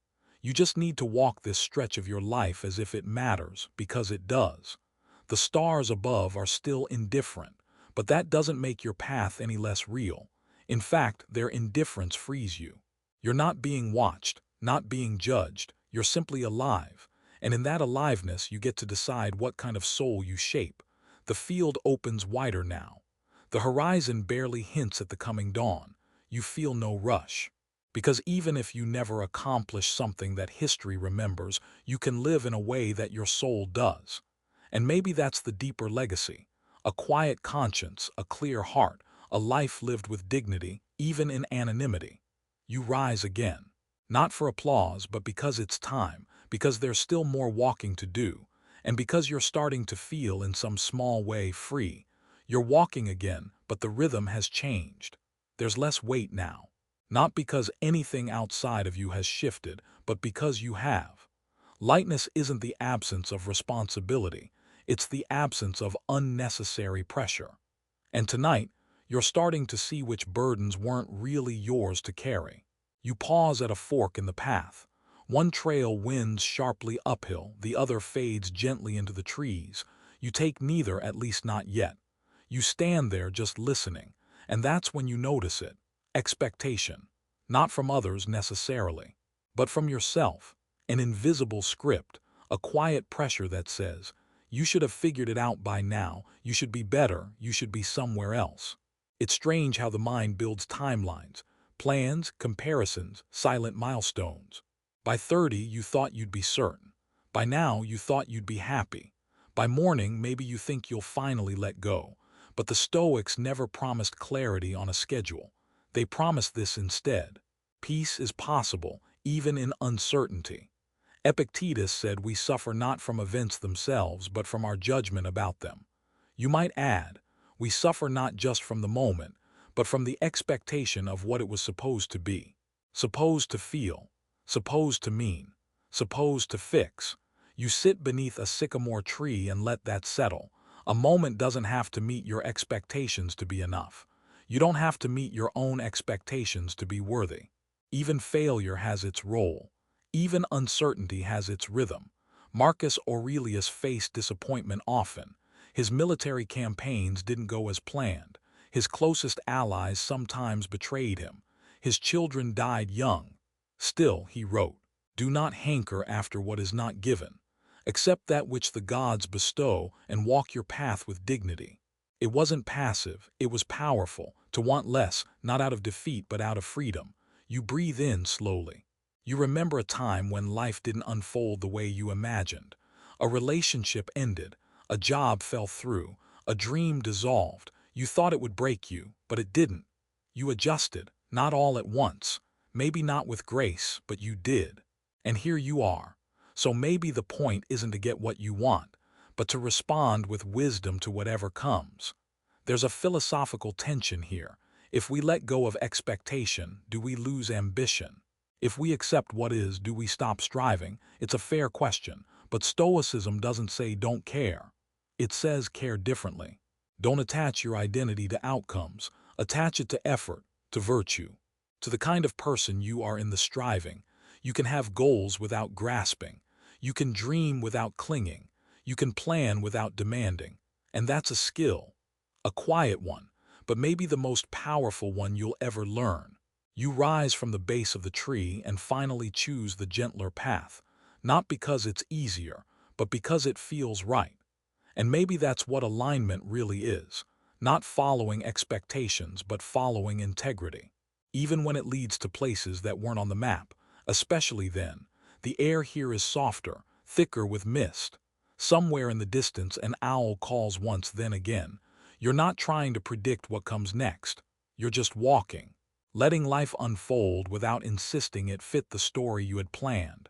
[SPEAKER 1] You just need to walk this stretch of your life as if it matters, because it does. The stars above are still indifferent, but that doesn't make your path any less real. In fact, their indifference frees you. You're not being watched, not being judged, you're simply alive. And in that aliveness, you get to decide what kind of soul you shape. The field opens wider now. The horizon barely hints at the coming dawn. You feel no rush. Because even if you never accomplish something that history remembers, you can live in a way that your soul does. And maybe that's the deeper legacy. A quiet conscience, a clear heart, a life lived with dignity, even in anonymity. You rise again. Not for applause, but because it's time, because there's still more walking to do, and because you're starting to feel in some small way free. You're walking again, but the rhythm has changed. There's less weight now. Not because anything outside of you has shifted, but because you have. Lightness isn't the absence of responsibility, it's the absence of unnecessary pressure. And tonight, you're starting to see which burdens weren't really yours to carry. You pause at a fork in the path. One trail winds sharply uphill, the other fades gently into the trees. You take neither, at least not yet. You stand there just listening, and that's when you notice it. Expectation. Not from others necessarily, but from yourself. An invisible script, a quiet pressure that says, you should have figured it out by now, you should be better, you should be somewhere else. It's strange how the mind builds timelines, plans, comparisons, silent milestones. By 30, you thought you'd be certain. By now, you thought you'd be happy. By morning, maybe you think you'll finally let go. But the Stoics never promised clarity on a schedule. They promised this instead. Peace is possible, even in uncertainty. Epictetus said we suffer not from events themselves, but from our judgment about them. You might add, we suffer not just from the moment, but from the expectation of what it was supposed to be, supposed to feel, supposed to mean, supposed to fix. You sit beneath a sycamore tree and let that settle. A moment doesn't have to meet your expectations to be enough. You don't have to meet your own expectations to be worthy. Even failure has its role. Even uncertainty has its rhythm. Marcus Aurelius faced disappointment often. His military campaigns didn't go as planned. His closest allies sometimes betrayed him. His children died young. Still, he wrote, "Do not hanker after what is not given. Accept that which the gods bestow and walk your path with dignity." It wasn't passive, it was powerful, to want less, not out of defeat but out of freedom. You breathe in slowly. You remember a time when life didn't unfold the way you imagined. A relationship ended, a job fell through, a dream dissolved. You thought it would break you, but it didn't. You adjusted, not all at once, maybe not with grace, but you did. And here you are. So maybe the point isn't to get what you want, but to respond with wisdom to whatever comes. There's a philosophical tension here. If we let go of expectation, do we lose ambition? If we accept what is, do we stop striving? It's a fair question, but Stoicism doesn't say don't care. It says care differently. Don't attach your identity to outcomes. Attach it to effort, to virtue, to the kind of person you are in the striving. You can have goals without grasping. You can dream without clinging. You can plan without demanding. And that's a skill. A quiet one, but maybe the most powerful one you'll ever learn. You rise from the base of the tree and finally choose the gentler path, not because it's easier, but because it feels right. And maybe that's what alignment really is, not following expectations, but following integrity. Even when it leads to places that weren't on the map, especially then, the air here is softer, thicker with mist. Somewhere in the distance an owl calls once then again. You're not trying to predict what comes next. You're just walking, letting life unfold without insisting it fit the story you had planned.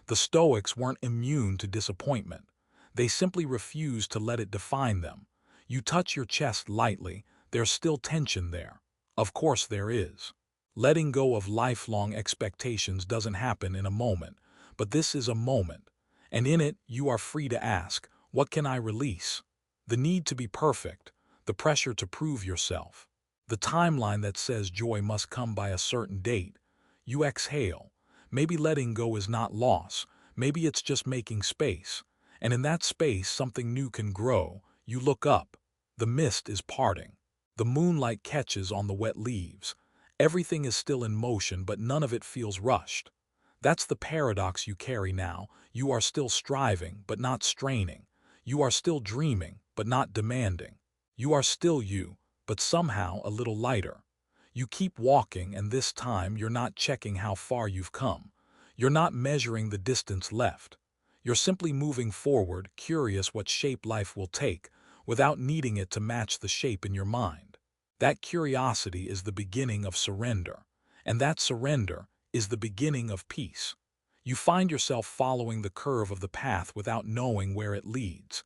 [SPEAKER 1] The Stoics weren't immune to disappointment. They simply refused to let it define them. You touch your chest lightly, there's still tension there. Of course there is. Letting go of lifelong expectations doesn't happen in a moment, but this is a moment. And in it, you are free to ask, what can I release? The need to be perfect, the pressure to prove yourself, the timeline that says joy must come by a certain date. You exhale. Maybe letting go is not loss. Maybe it's just making space. And in that space, something new can grow. You look up. The mist is parting. The moonlight catches on the wet leaves. Everything is still in motion, but none of it feels rushed. That's the paradox you carry now. You are still striving, but not straining. You are still dreaming, but not demanding. You are still you, but somehow a little lighter. You keep walking, and this time you're not checking how far you've come. You're not measuring the distance left. You're simply moving forward, curious what shape life will take, without needing it to match the shape in your mind. That curiosity is the beginning of surrender, and that surrender is the beginning of peace. You find yourself following the curve of the path without knowing where it leads.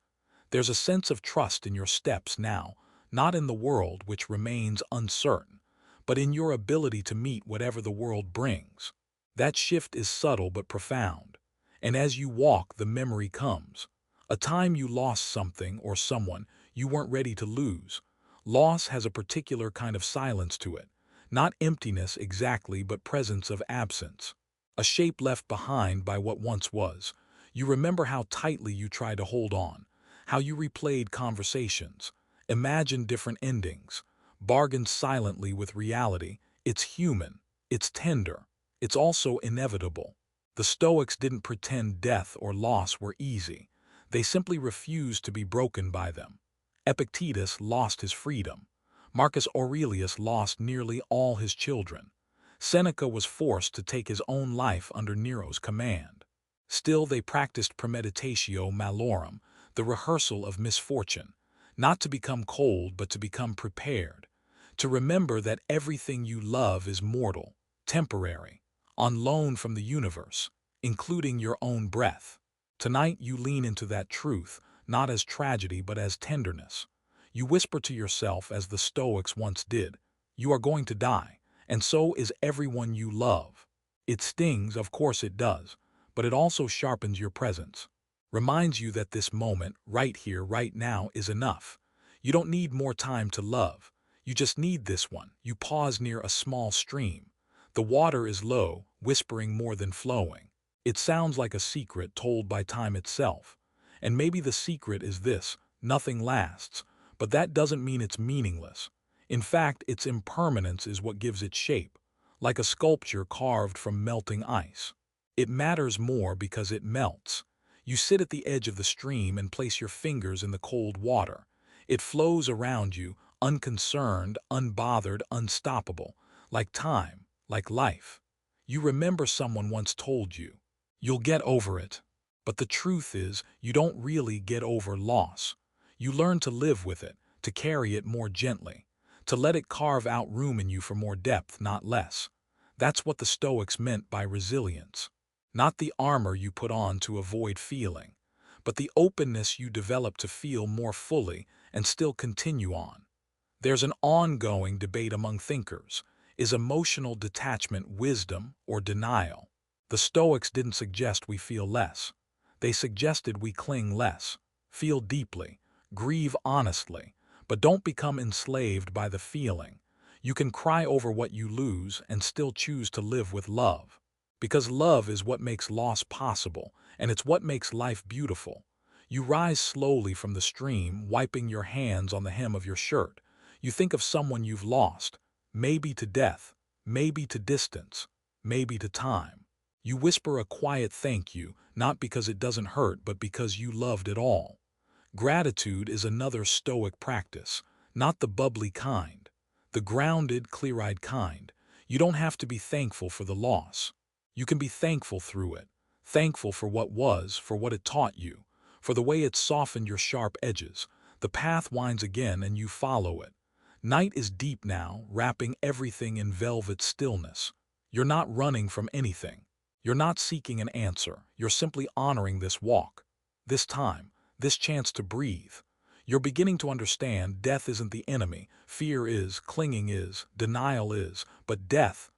[SPEAKER 1] There's a sense of trust in your steps now, not in the world, which remains uncertain, but in your ability to meet whatever the world brings. That shift is subtle but profound, and as you walk, the memory comes. A time you lost something or someone you weren't ready to lose. Loss has a particular kind of silence to it, not emptiness exactly, but presence of absence. A shape left behind by what once was. You remember how tightly you tried to hold on, how you replayed conversations, imagined different endings, bargained silently with reality. It's human, it's tender, it's also inevitable. The Stoics didn't pretend death or loss were easy. They simply refused to be broken by them. Epictetus lost his freedom. Marcus Aurelius lost nearly all his children. Seneca was forced to take his own life under Nero's command. Still, they practiced premeditatio malorum, the rehearsal of misfortune, not to become cold, but to become prepared, to remember that everything you love is mortal, temporary, on loan from the universe, including your own breath. Tonight you lean into that truth, not as tragedy but as tenderness. You whisper to yourself, as the Stoics once did, you are going to die, and so is everyone you love. It stings, of course it does, but it also sharpens your presence. Reminds you that this moment, right here, right now, is enough. You don't need more time to love. You just need this one. You pause near a small stream. The water is low, whispering more than flowing. It sounds like a secret told by time itself. And maybe the secret is this: nothing lasts. But that doesn't mean it's meaningless. In fact, its impermanence is what gives it shape, like a sculpture carved from melting ice. It matters more because it melts. You sit at the edge of the stream and place your fingers in the cold water. It flows around you, unconcerned, unbothered, unstoppable, like time, like life. You remember someone once told you, "You'll get over it." But the truth is, you don't really get over loss. You learn to live with it, to carry it more gently, to let it carve out room in you for more depth, not less. That's what the Stoics meant by resilience. Not the armor you put on to avoid feeling, but the openness you develop to feel more fully and still continue on. There's an ongoing debate among thinkers. Is emotional detachment wisdom or denial? The Stoics didn't suggest we feel less. They suggested we cling less, feel deeply, grieve honestly, but don't become enslaved by the feeling. You can cry over what you lose and still choose to live with love. Because love is what makes loss possible, and it's what makes life beautiful. You rise slowly from the stream, wiping your hands on the hem of your shirt. You think of someone you've lost, maybe to death, maybe to distance, maybe to time. You whisper a quiet thank you, not because it doesn't hurt, but because you loved it all. Gratitude is another Stoic practice, not the bubbly kind, the grounded, clear-eyed kind. You don't have to be thankful for the loss. You can be thankful through it, thankful for what was, for what it taught you, for the way it softened your sharp edges. The path winds again and you follow it. Night is deep now, wrapping everything in velvet stillness. You're not running from anything. You're not seeking an answer. You're simply honoring this walk, this time, this chance to breathe. You're beginning to understand death isn't the enemy. Fear is, clinging is, denial is. But death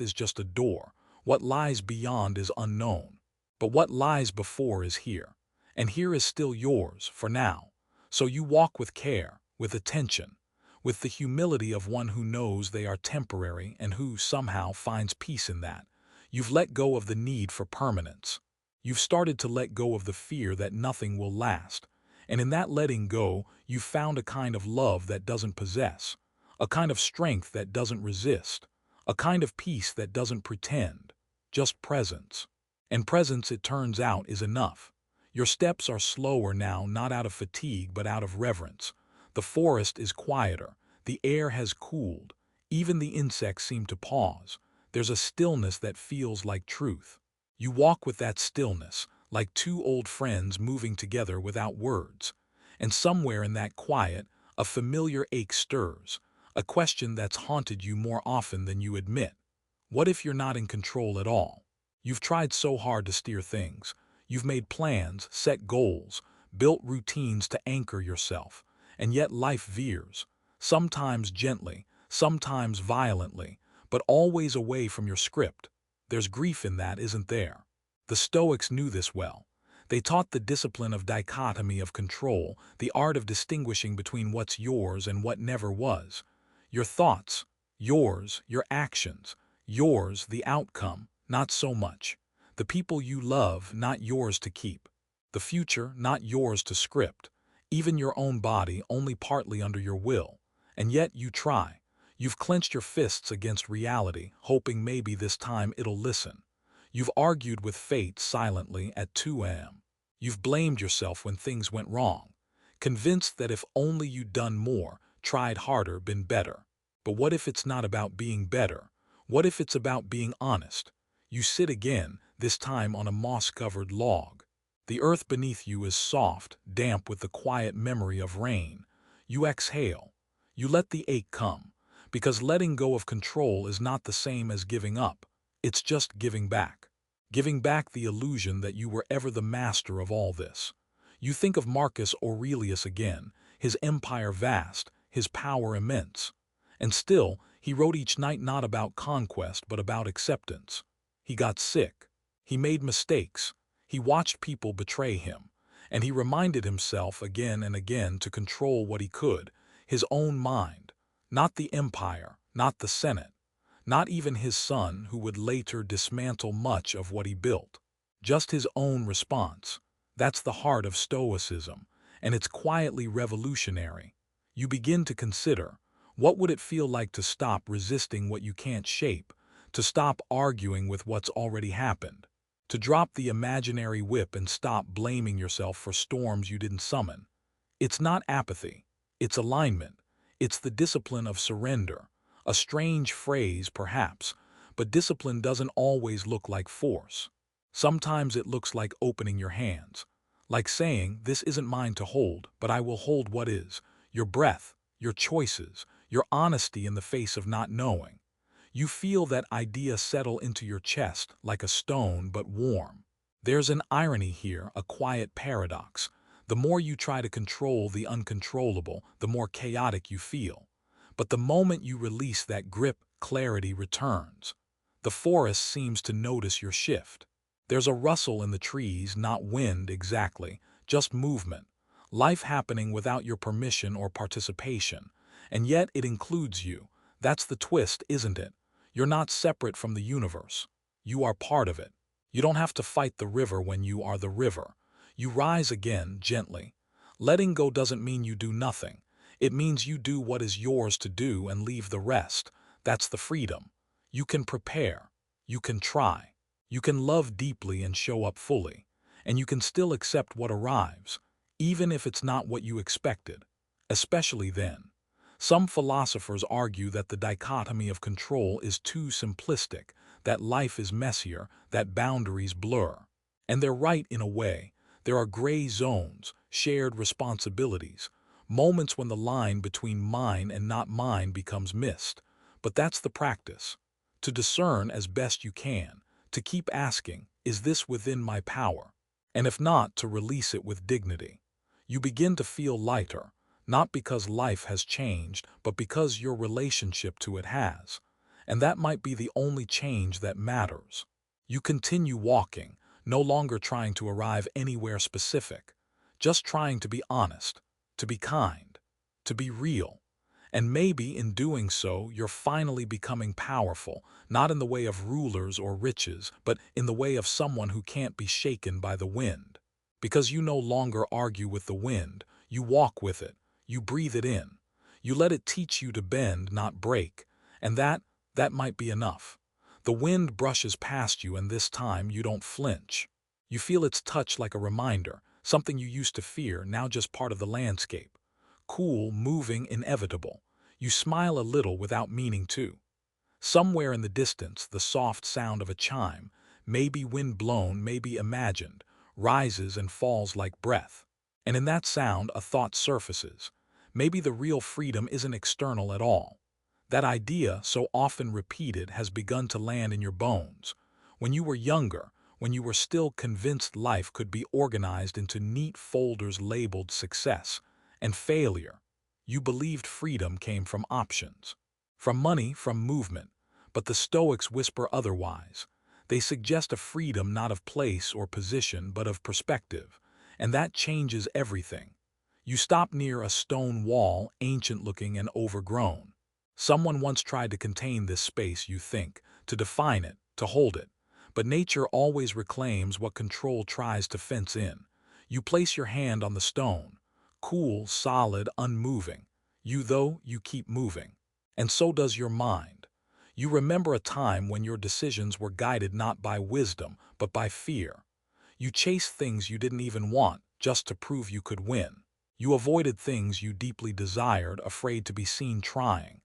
[SPEAKER 1] is just a door. What lies beyond is unknown. But what lies before is here. And here is still yours, for now. So you walk with care, with attention, with the humility of one who knows they are temporary and who somehow finds peace in that. You've let go of the need for permanence. You've started to let go of the fear that nothing will last. And in that letting go, you've found a kind of love that doesn't possess, a kind of strength that doesn't resist, a kind of peace that doesn't pretend, just presence. And presence, it turns out, is enough. Your steps are slower now, not out of fatigue, but out of reverence. The forest is quieter, the air has cooled, even the insects seem to pause. There's a stillness that feels like truth. You walk with that stillness, like two old friends moving together without words. And somewhere in that quiet, a familiar ache stirs, a question that's haunted you more often than you admit. What if you're not in control at all? You've tried so hard to steer things. You've made plans, set goals, built routines to anchor yourself. And yet life veers, sometimes gently, sometimes violently, but always away from your script. There's grief in that, isn't there? The Stoics knew this well. They taught the discipline of dichotomy of control, the art of distinguishing between what's yours and what never was. Your thoughts, yours, your actions, yours, the outcome, not so much. The people you love, not yours to keep. The future, not yours to script. Even your own body, only partly under your will. And yet you try. You've clenched your fists against reality, hoping maybe this time it'll listen. You've argued with fate silently at 2 a.m. You've blamed yourself when things went wrong, convinced that if only you'd done more, tried harder, been better. But what if it's not about being better? What if it's about being honest? You sit again, this time on a moss-covered log. The earth beneath you is soft, damp with the quiet memory of rain. You exhale. You let the ache come. Because letting go of control is not the same as giving up. It's just giving back. Giving back the illusion that you were ever the master of all this. You think of Marcus Aurelius again, his empire vast, his power immense. And still, he wrote each night not about conquest but about acceptance. He got sick. He made mistakes. He watched people betray him. And he reminded himself again and again to control what he could, his own mind. Not the empire, not the Senate, not even his son who would later dismantle much of what he built. Just his own response. That's the heart of Stoicism, and it's quietly revolutionary. You begin to consider, what would it feel like to stop resisting what you can't shape, to stop arguing with what's already happened, to drop the imaginary whip and stop blaming yourself for storms you didn't summon. It's not apathy, it's alignment. It's the discipline of surrender, a strange phrase perhaps, But discipline doesn't always look like force. Sometimes it looks like opening your hands, like saying, "This isn't mine to hold, but I will hold what is, your breath, your choices, your honesty in the face of not knowing." You feel that idea settle into your chest like a stone but warm. There's an irony here, a quiet paradox. The more you try to control the uncontrollable, the more chaotic you feel. But the moment you release that grip, clarity returns. The forest seems to notice your shift. There's a rustle in the trees, not wind exactly, just movement. Life happening without your permission or participation. And yet it includes you. That's the twist, isn't it? You're not separate from the universe. You are part of it. You don't have to fight the river when you are the river. You rise again, gently. Letting go doesn't mean you do nothing. It means you do what is yours to do and leave the rest. That's the freedom. You can prepare. You can try. You can love deeply and show up fully. And you can still accept what arrives, even if it's not what you expected. Especially then. Some philosophers argue that the dichotomy of control is too simplistic, that life is messier, that boundaries blur. And they're right in a way. There are gray zones, shared responsibilities, moments when the line between mine and not mine becomes missed. But that's the practice. To discern as best you can, to keep asking, is this within my power? And if not, to release it with dignity. You begin to feel lighter, not because life has changed, but because your relationship to it has. And that might be the only change that matters. You continue walking, no longer trying to arrive anywhere specific, just trying to be honest, to be kind, to be real. And maybe in doing so, you're finally becoming powerful, not in the way of rulers or riches, but in the way of someone who can't be shaken by the wind. Because you no longer argue with the wind, you walk with it. You breathe it in. You let it teach you to bend, not break. And that might be enough. The wind brushes past you and this time you don't flinch. You feel its touch like a reminder, something you used to fear, now just part of the landscape. Cool, moving, inevitable. You smile a little without meaning to. Somewhere in the distance, the soft sound of a chime, maybe wind-blown, maybe imagined, rises and falls like breath. And in that sound, a thought surfaces. Maybe the real freedom isn't external at all. That idea, so often repeated, has begun to land in your bones. When you were younger, when you were still convinced life could be organized into neat folders labeled success and failure, you believed freedom came from options, from money, from movement. But the Stoics whisper otherwise. They suggest a freedom not of place or position, but of perspective. And that changes everything. You stop near a stone wall, ancient-looking and overgrown. Someone once tried to contain this space, you think, to define it, to hold it. But nature always reclaims what control tries to fence in. You place your hand on the stone, cool, solid, unmoving. You keep moving. And so does your mind. You remember a time when your decisions were guided not by wisdom, but by fear. You chased things you didn't even want, just to prove you could win. You avoided things you deeply desired, afraid to be seen trying.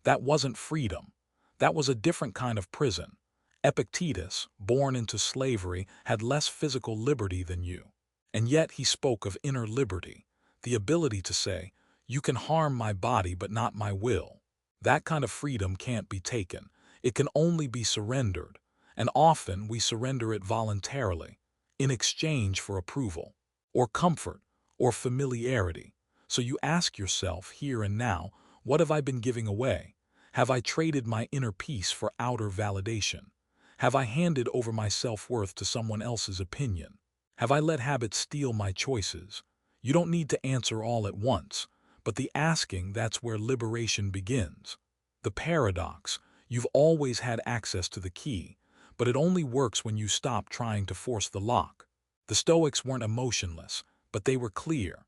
[SPEAKER 1] That wasn't freedom. That was a different kind of prison. Epictetus, born into slavery, had less physical liberty than you. And yet he spoke of inner liberty, the ability to say, "You can harm my body but not my will." That kind of freedom can't be taken. It can only be surrendered. And often we surrender it voluntarily, in exchange for approval, or comfort, or familiarity. So you ask yourself here and now, what have I been giving away? Have I traded my inner peace for outer validation? Have I handed over my self-worth to someone else's opinion? Have I let habits steal my choices? You don't need to answer all at once, but the asking, that's where liberation begins. The paradox, you've always had access to the key, but it only works when you stop trying to force the lock. The Stoics weren't emotionless, but they were clear.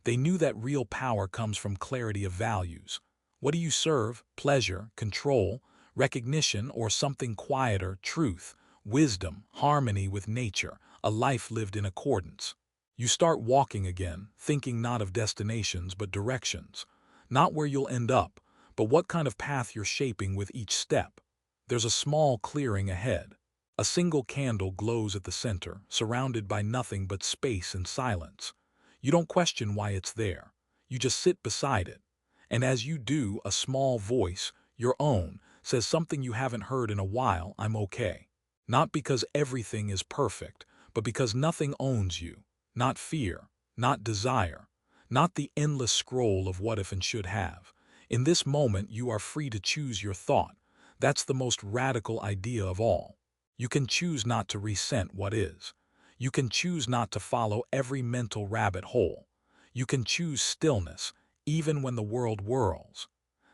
[SPEAKER 1] They knew that real power comes from clarity of values. What do you serve? Pleasure, control, recognition, or something quieter? Truth, wisdom, harmony with nature, a life lived in accordance. You start walking again, thinking not of destinations but directions. Not where you'll end up, but what kind of path you're shaping with each step. There's a small clearing ahead. A single candle glows at the center, surrounded by nothing but space and silence. You don't question why it's there. You just sit beside it. And as you do, a small voice, your own, says something you haven't heard in a while: I'm okay. Not because everything is perfect, but because nothing owns you. Not fear, not desire, not the endless scroll of what if and should have. In this moment, you are free to choose your thought. That's the most radical idea of all. You can choose not to resent what is. You can choose not to follow every mental rabbit hole. You can choose stillness, even when the world whirls.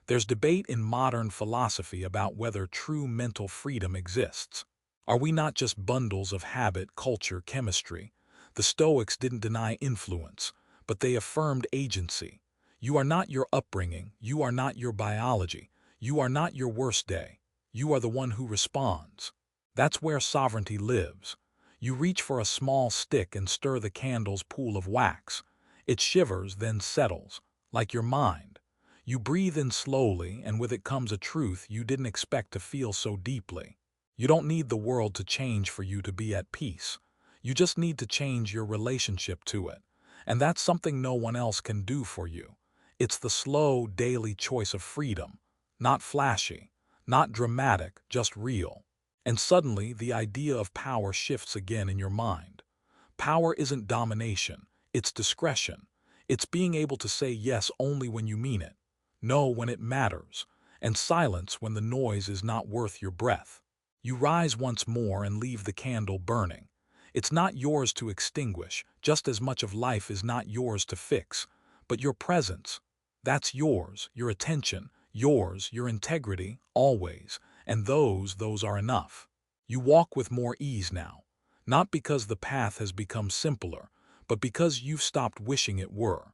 [SPEAKER 1] There's debate in modern philosophy about whether true mental freedom exists. Are we not just bundles of habit, culture, chemistry? The Stoics didn't deny influence, but they affirmed agency. You are not your upbringing, you are not your biology, you are not your worst day. You are the one who responds. That's where sovereignty lives. You reach for a small stick and stir the candle's pool of wax. It shivers, then settles, like your mind. You breathe in slowly, and with it comes a truth you didn't expect to feel so deeply. You don't need the world to change for you to be at peace. You just need to change your relationship to it. And that's something no one else can do for you. It's the slow, daily choice of freedom. Not flashy, not dramatic, just real. And suddenly, the idea of power shifts again in your mind. Power isn't domination, it's discretion. It's being able to say yes only when you mean it, no when it matters, and silence when the noise is not worth your breath. You rise once more and leave the candle burning. It's not yours to extinguish, just as much of life is not yours to fix. But your presence, that's yours, your attention, yours, your integrity, always, and those are enough. You walk with more ease now, not because the path has become simpler, but because you've stopped wishing it were.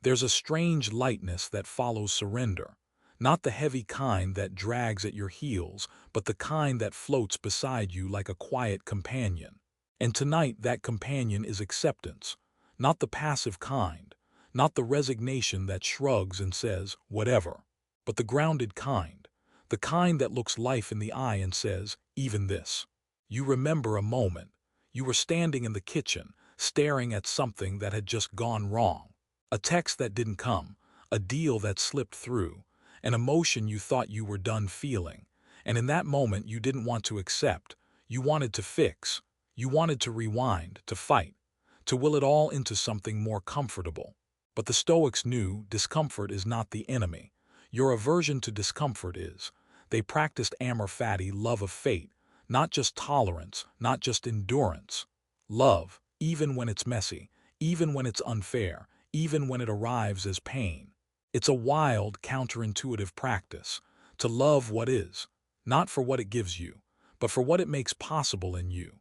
[SPEAKER 1] There's a strange lightness that follows surrender, not the heavy kind that drags at your heels, but the kind that floats beside you like a quiet companion. And tonight that companion is acceptance, not the passive kind, not the resignation that shrugs and says, whatever, but the grounded kind, the kind that looks life in the eye and says, even this. You remember a moment. You were standing in the kitchen, staring at something that had just gone wrong. A text that didn't come, a deal that slipped through, an emotion you thought you were done feeling. And in that moment you didn't want to accept, you wanted to fix, you wanted to rewind, to fight, to will it all into something more comfortable. But the Stoics knew discomfort is not the enemy. Your aversion to discomfort is. They practiced amor fati, love of fate, not just tolerance, not just endurance. Love, even when it's messy, even when it's unfair, even when it arrives as pain. It's a wild, counterintuitive practice, to love what is, not for what it gives you, but for what it makes possible in you.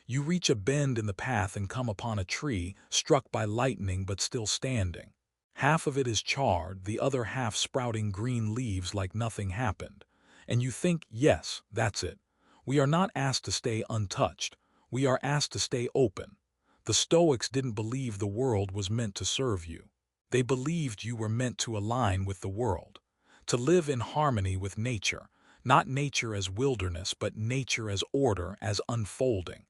[SPEAKER 1] You reach a bend in the path and come upon a tree struck by lightning but still standing. Half of it is charred, the other half sprouting green leaves like nothing happened. And you think, yes, that's it. We are not asked to stay untouched. We are asked to stay open. The Stoics didn't believe the world was meant to serve you. They believed you were meant to align with the world, to live in harmony with nature, not nature as wilderness, but nature as order, as unfolding.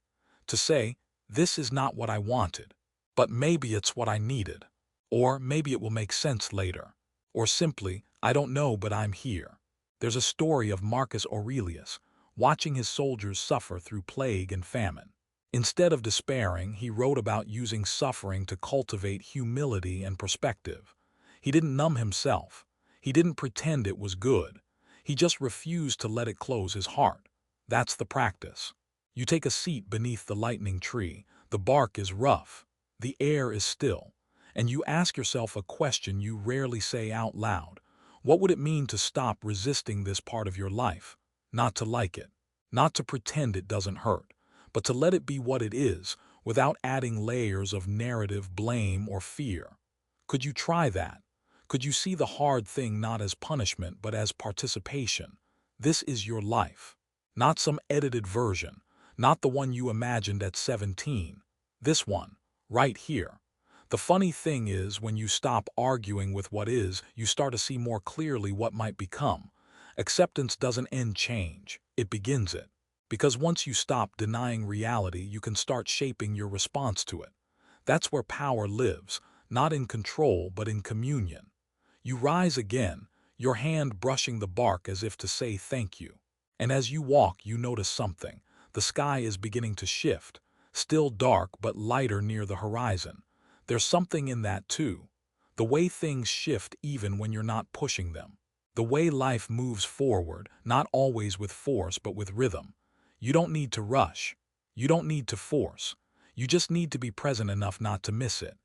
[SPEAKER 1] To say, this is not what I wanted, but maybe it's what I needed. Or maybe it will make sense later. Or simply, I don't know, but I'm here. There's a story of Marcus Aurelius, watching his soldiers suffer through plague and famine. Instead of despairing, he wrote about using suffering to cultivate humility and perspective. He didn't numb himself. He didn't pretend it was good. He just refused to let it close his heart. That's the practice. You take a seat beneath the lightning tree. The bark is rough. The air is still. And you ask yourself a question you rarely say out loud. What would it mean to stop resisting this part of your life? Not to like it. Not to pretend it doesn't hurt, but to let it be what it is, without adding layers of narrative, blame, or fear. Could you try that? Could you see the hard thing not as punishment, but as participation? This is your life. Not some edited version, not the one you imagined at 17. This one, right here. The funny thing is, when you stop arguing with what is, you start to see more clearly what might become. Acceptance doesn't end change. It begins it. Because once you stop denying reality, you can start shaping your response to it. That's where power lives, not in control but in communion. You rise again, your hand brushing the bark as if to say thank you. And as you walk, you notice something. The sky is beginning to shift, still dark but lighter near the horizon. There's something in that too. The way things shift even when you're not pushing them. The way life moves forward, not always with force but with rhythm. You don't need to rush. You don't need to force. You just need to be present enough not to miss it.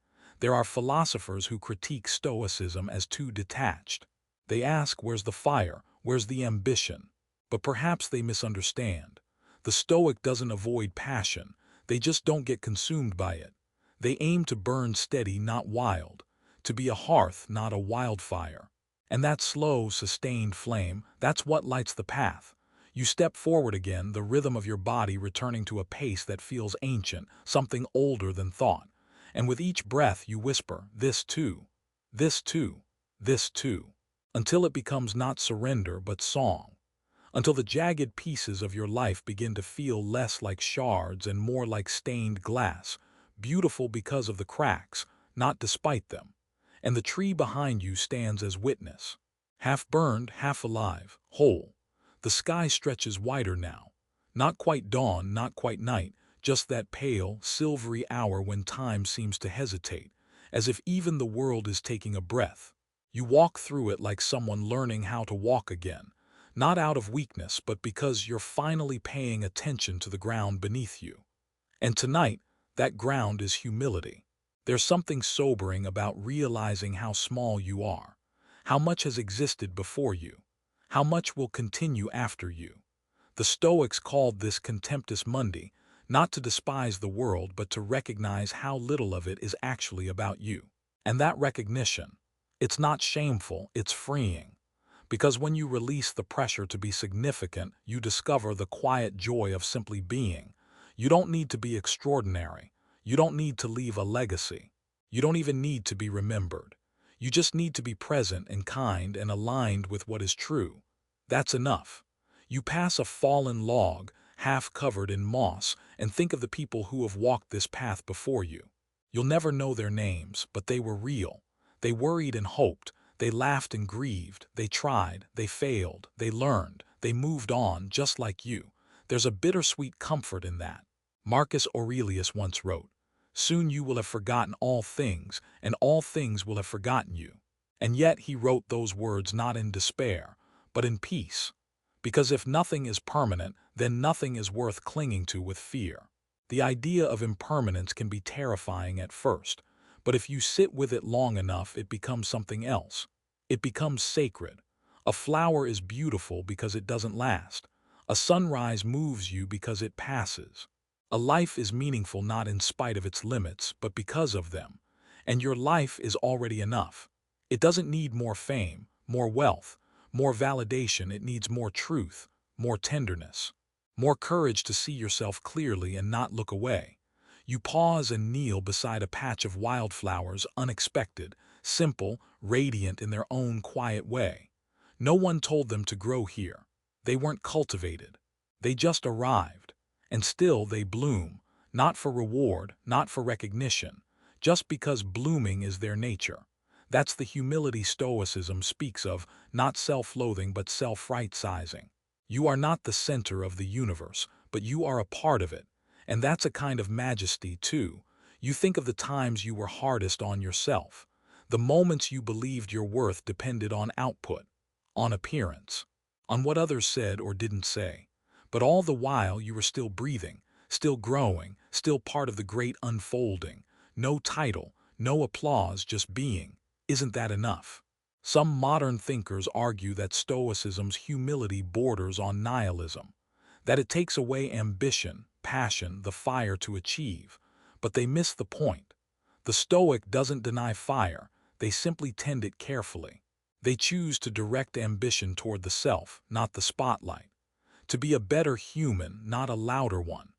[SPEAKER 1] There are philosophers who critique Stoicism as too detached. They ask, where's the fire? Where's the ambition? But perhaps they misunderstand. The Stoic doesn't avoid passion. They just don't get consumed by it. They aim to burn steady, not wild. To be a hearth, not a wildfire. And that slow, sustained flame, that's what lights the path. You step forward again, the rhythm of your body returning to a pace that feels ancient, something older than thought. And with each breath you whisper, this too, this too, this too, until it becomes not surrender but song. Until the jagged pieces of your life begin to feel less like shards and more like stained glass, beautiful because of the cracks, not despite them. And the tree behind you stands as witness. Half burned, half alive, whole. The sky stretches wider now. Not quite dawn, not quite night, just that pale, silvery hour when time seems to hesitate, as if even the world is taking a breath. You walk through it like someone learning how to walk again, not out of weakness, but because you're finally paying attention to the ground beneath you. And tonight, that ground is humility. There's something sobering about realizing how small you are, how much has existed before you, how much will continue after you. The Stoics called this contemptus mundi, not to despise the world but to recognize how little of it is actually about you. And that recognition, it's not shameful, it's freeing. Because when you release the pressure to be significant, you discover the quiet joy of simply being. You don't need to be extraordinary. You don't need to leave a legacy. You don't even need to be remembered. You just need to be present and kind and aligned with what is true. That's enough. You pass a fallen log, half covered in moss, and think of the people who have walked this path before you. You'll never know their names, but they were real. They worried and hoped. They laughed and grieved. They tried. They failed. They learned. They moved on, just like you. There's a bittersweet comfort in that. Marcus Aurelius once wrote, "Soon you will have forgotten all things, and all things will have forgotten you." And yet he wrote those words not in despair, but in peace. Because if nothing is permanent, then nothing is worth clinging to with fear. The idea of impermanence can be terrifying at first, but if you sit with it long enough, it becomes something else. It becomes sacred. A flower is beautiful because it doesn't last. A sunrise moves you because it passes. A life is meaningful not in spite of its limits, but because of them. And your life is already enough. It doesn't need more fame, more wealth, more validation. It needs more truth, more tenderness, more courage to see yourself clearly and not look away. You pause and kneel beside a patch of wildflowers, unexpected, simple, radiant in their own quiet way. No one told them to grow here. They weren't cultivated. They just arrived. And still they bloom, not for reward, not for recognition, just because blooming is their nature. That's the humility Stoicism speaks of, not self-loathing but self-right-sizing. You are not the center of the universe, but you are a part of it. And that's a kind of majesty, too. You think of the times you were hardest on yourself, the moments you believed your worth depended on output, on appearance, on what others said or didn't say. But all the while you were still breathing, still growing, still part of the great unfolding. No title, no applause, just being. Isn't that enough? Some modern thinkers argue that Stoicism's humility borders on nihilism, that it takes away ambition, passion, the fire to achieve. But they miss the point. The Stoic doesn't deny fire, they simply tend it carefully. They choose to direct ambition toward the self, not the spotlight. To be a better human, not a louder one.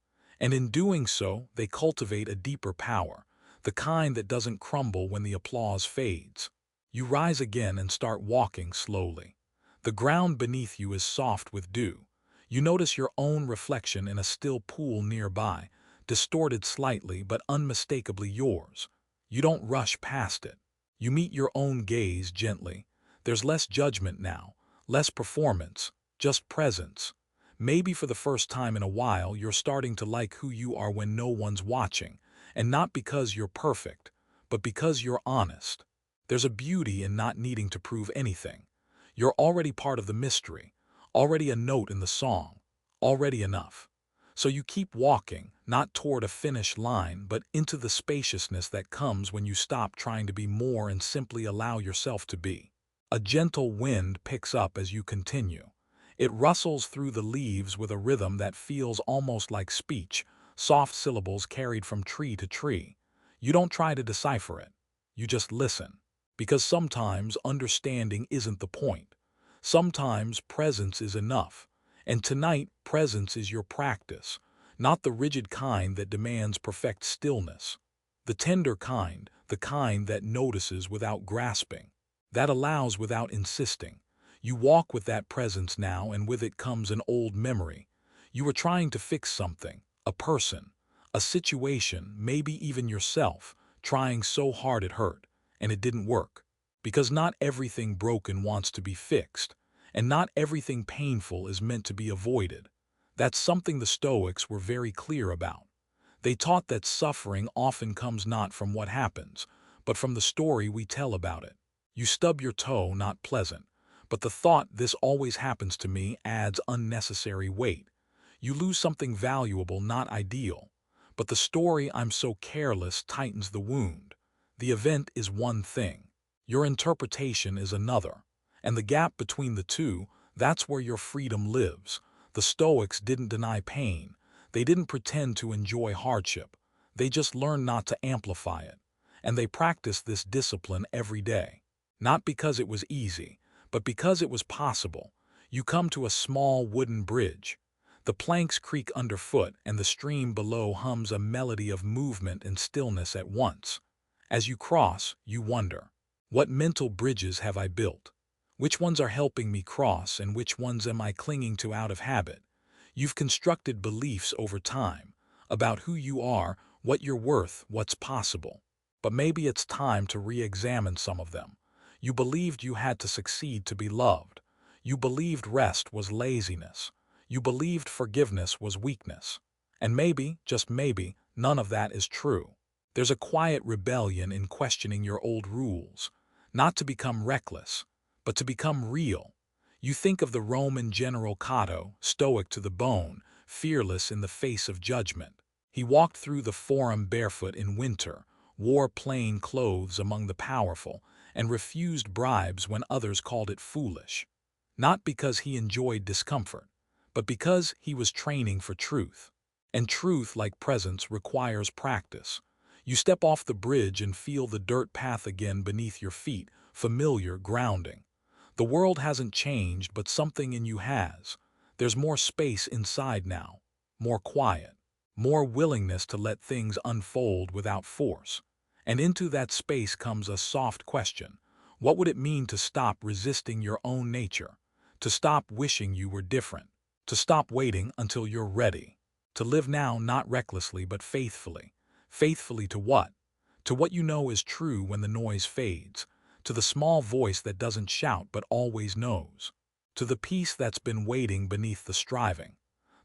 [SPEAKER 1] And in doing so, they cultivate a deeper power, the kind that doesn't crumble when the applause fades. You rise again and start walking slowly. The ground beneath you is soft with dew. You notice your own reflection in a still pool nearby, distorted slightly but unmistakably yours. You don't rush past it. You meet your own gaze gently. There's less judgment now, less performance, just presence. Maybe for the first time in a while, you're starting to like who you are when no one's watching, and not because you're perfect, but because you're honest. There's a beauty in not needing to prove anything. You're already part of the mystery, already a note in the song, already enough. So you keep walking, not toward a finish line, but into the spaciousness that comes when you stop trying to be more and simply allow yourself to be. A gentle wind picks up as you continue. It rustles through the leaves with a rhythm that feels almost like speech, soft syllables carried from tree to tree. You don't try to decipher it. You just listen. Because sometimes understanding isn't the point. Sometimes presence is enough. And tonight, presence is your practice, not the rigid kind that demands perfect stillness. The tender kind, the kind that notices without grasping, that allows without insisting. You walk with that presence now, and with it comes an old memory. You were trying to fix something, a person, a situation, maybe even yourself, trying so hard it hurt, and it didn't work. Because not everything broken wants to be fixed, and not everything painful is meant to be avoided. That's something the Stoics were very clear about. They taught that suffering often comes not from what happens, but from the story we tell about it. You stub your toe, not pleasant, but the thought "this always happens to me" adds unnecessary weight. You lose something valuable, not ideal, but the story "I'm so careless" tightens the wound. The event is one thing. Your interpretation is another. And the gap between the two, that's where your freedom lives. The Stoics didn't deny pain. They didn't pretend to enjoy hardship. They just learned not to amplify it. And they practiced this discipline every day. Not because it was easy, but because it was possible. You come to a small wooden bridge. The planks creak underfoot, and the stream below hums a melody of movement and stillness at once. As you cross, you wonder, what mental bridges have I built? Which ones are helping me cross, and which ones am I clinging to out of habit? You've constructed beliefs over time about who you are, what you're worth, what's possible. But maybe it's time to re-examine some of them. You believed you had to succeed to be loved. You believed rest was laziness. You believed forgiveness was weakness. And maybe, just maybe, none of that is true. There's a quiet rebellion in questioning your old rules, not to become reckless, but to become real. You think of the Roman general Cato, stoic to the bone, fearless in the face of judgment. He walked through the Forum barefoot in winter, wore plain clothes among the powerful, and refused bribes when others called it foolish. Not because he enjoyed discomfort, but because he was training for truth. And truth, like presence, requires practice. You step off the bridge and feel the dirt path again beneath your feet, familiar, grounding. The world hasn't changed, but something in you has. There's more space inside now, more quiet, more willingness to let things unfold without force. And into that space comes a soft question. What would it mean to stop resisting your own nature? To stop wishing you were different? To stop waiting until you're ready? To live now, not recklessly, but faithfully. Faithfully to what? To what you know is true when the noise fades. To the small voice that doesn't shout but always knows. To the peace that's been waiting beneath the striving.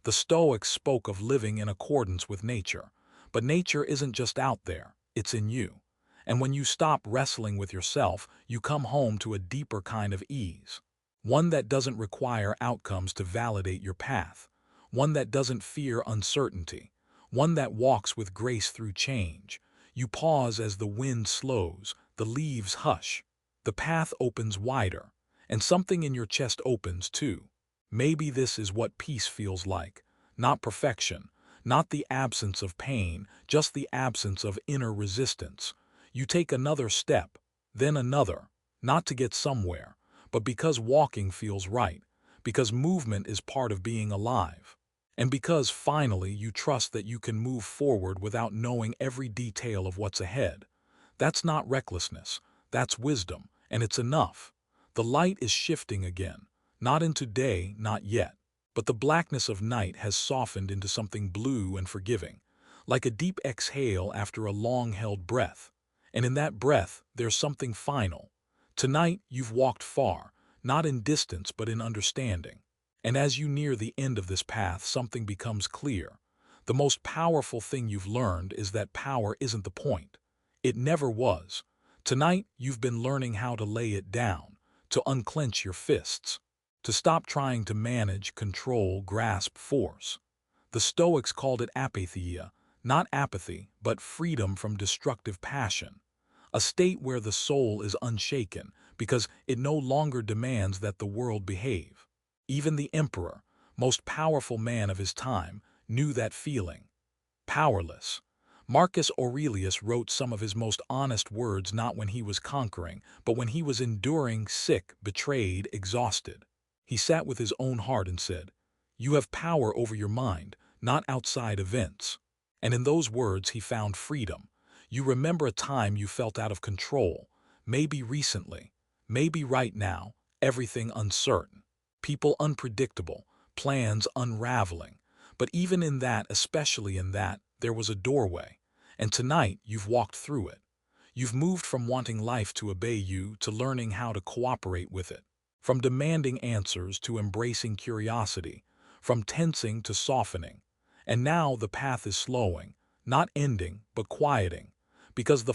[SPEAKER 1] The Stoics spoke of living in accordance with nature. But nature isn't just out there, it's in you. And when you stop wrestling with yourself, you come home to a deeper kind of ease. One that doesn't require outcomes to validate your path. One that doesn't fear uncertainty. One that walks with grace through change. You pause as the wind slows, the leaves hush. The path opens wider, and something in your chest opens too. Maybe this is what peace feels like. Not perfection, not the absence of pain, just the absence of inner resistance. You take another step, then another, not to get somewhere, but because walking feels right, because movement is part of being alive, and because finally you trust that you can move forward without knowing every detail of what's ahead. That's not recklessness, that's wisdom, and it's enough. The light is shifting again, not into day, not yet, but the blackness of night has softened into something blue and forgiving, like a deep exhale after a long-held breath. And in that breath, there's something final. Tonight, you've walked far, not in distance but in understanding. And as you near the end of this path, something becomes clear. The most powerful thing you've learned is that power isn't the point. It never was. Tonight, you've been learning how to lay it down, to unclench your fists, to stop trying to manage, control, grasp force. The Stoics called it apatheia, not apathy, but freedom from destructive passion. A state where the soul is unshaken because it no longer demands that the world behave. Even the emperor, most powerful man of his time, knew that feeling. Powerless. Marcus Aurelius wrote some of his most honest words not when he was conquering, but when he was enduring, sick, betrayed, exhausted. He sat with his own heart and said, "You have power over your mind, not outside events." And in those words he found freedom. You remember a time you felt out of control, maybe recently, maybe right now, everything uncertain, people unpredictable, plans unraveling. But even in that, especially in that, there was a doorway. And tonight you've walked through it. You've moved from wanting life to obey you to learning how to cooperate with it. From demanding answers to embracing curiosity. From tensing to softening. And now the path is slowing, not ending, but quieting. Because the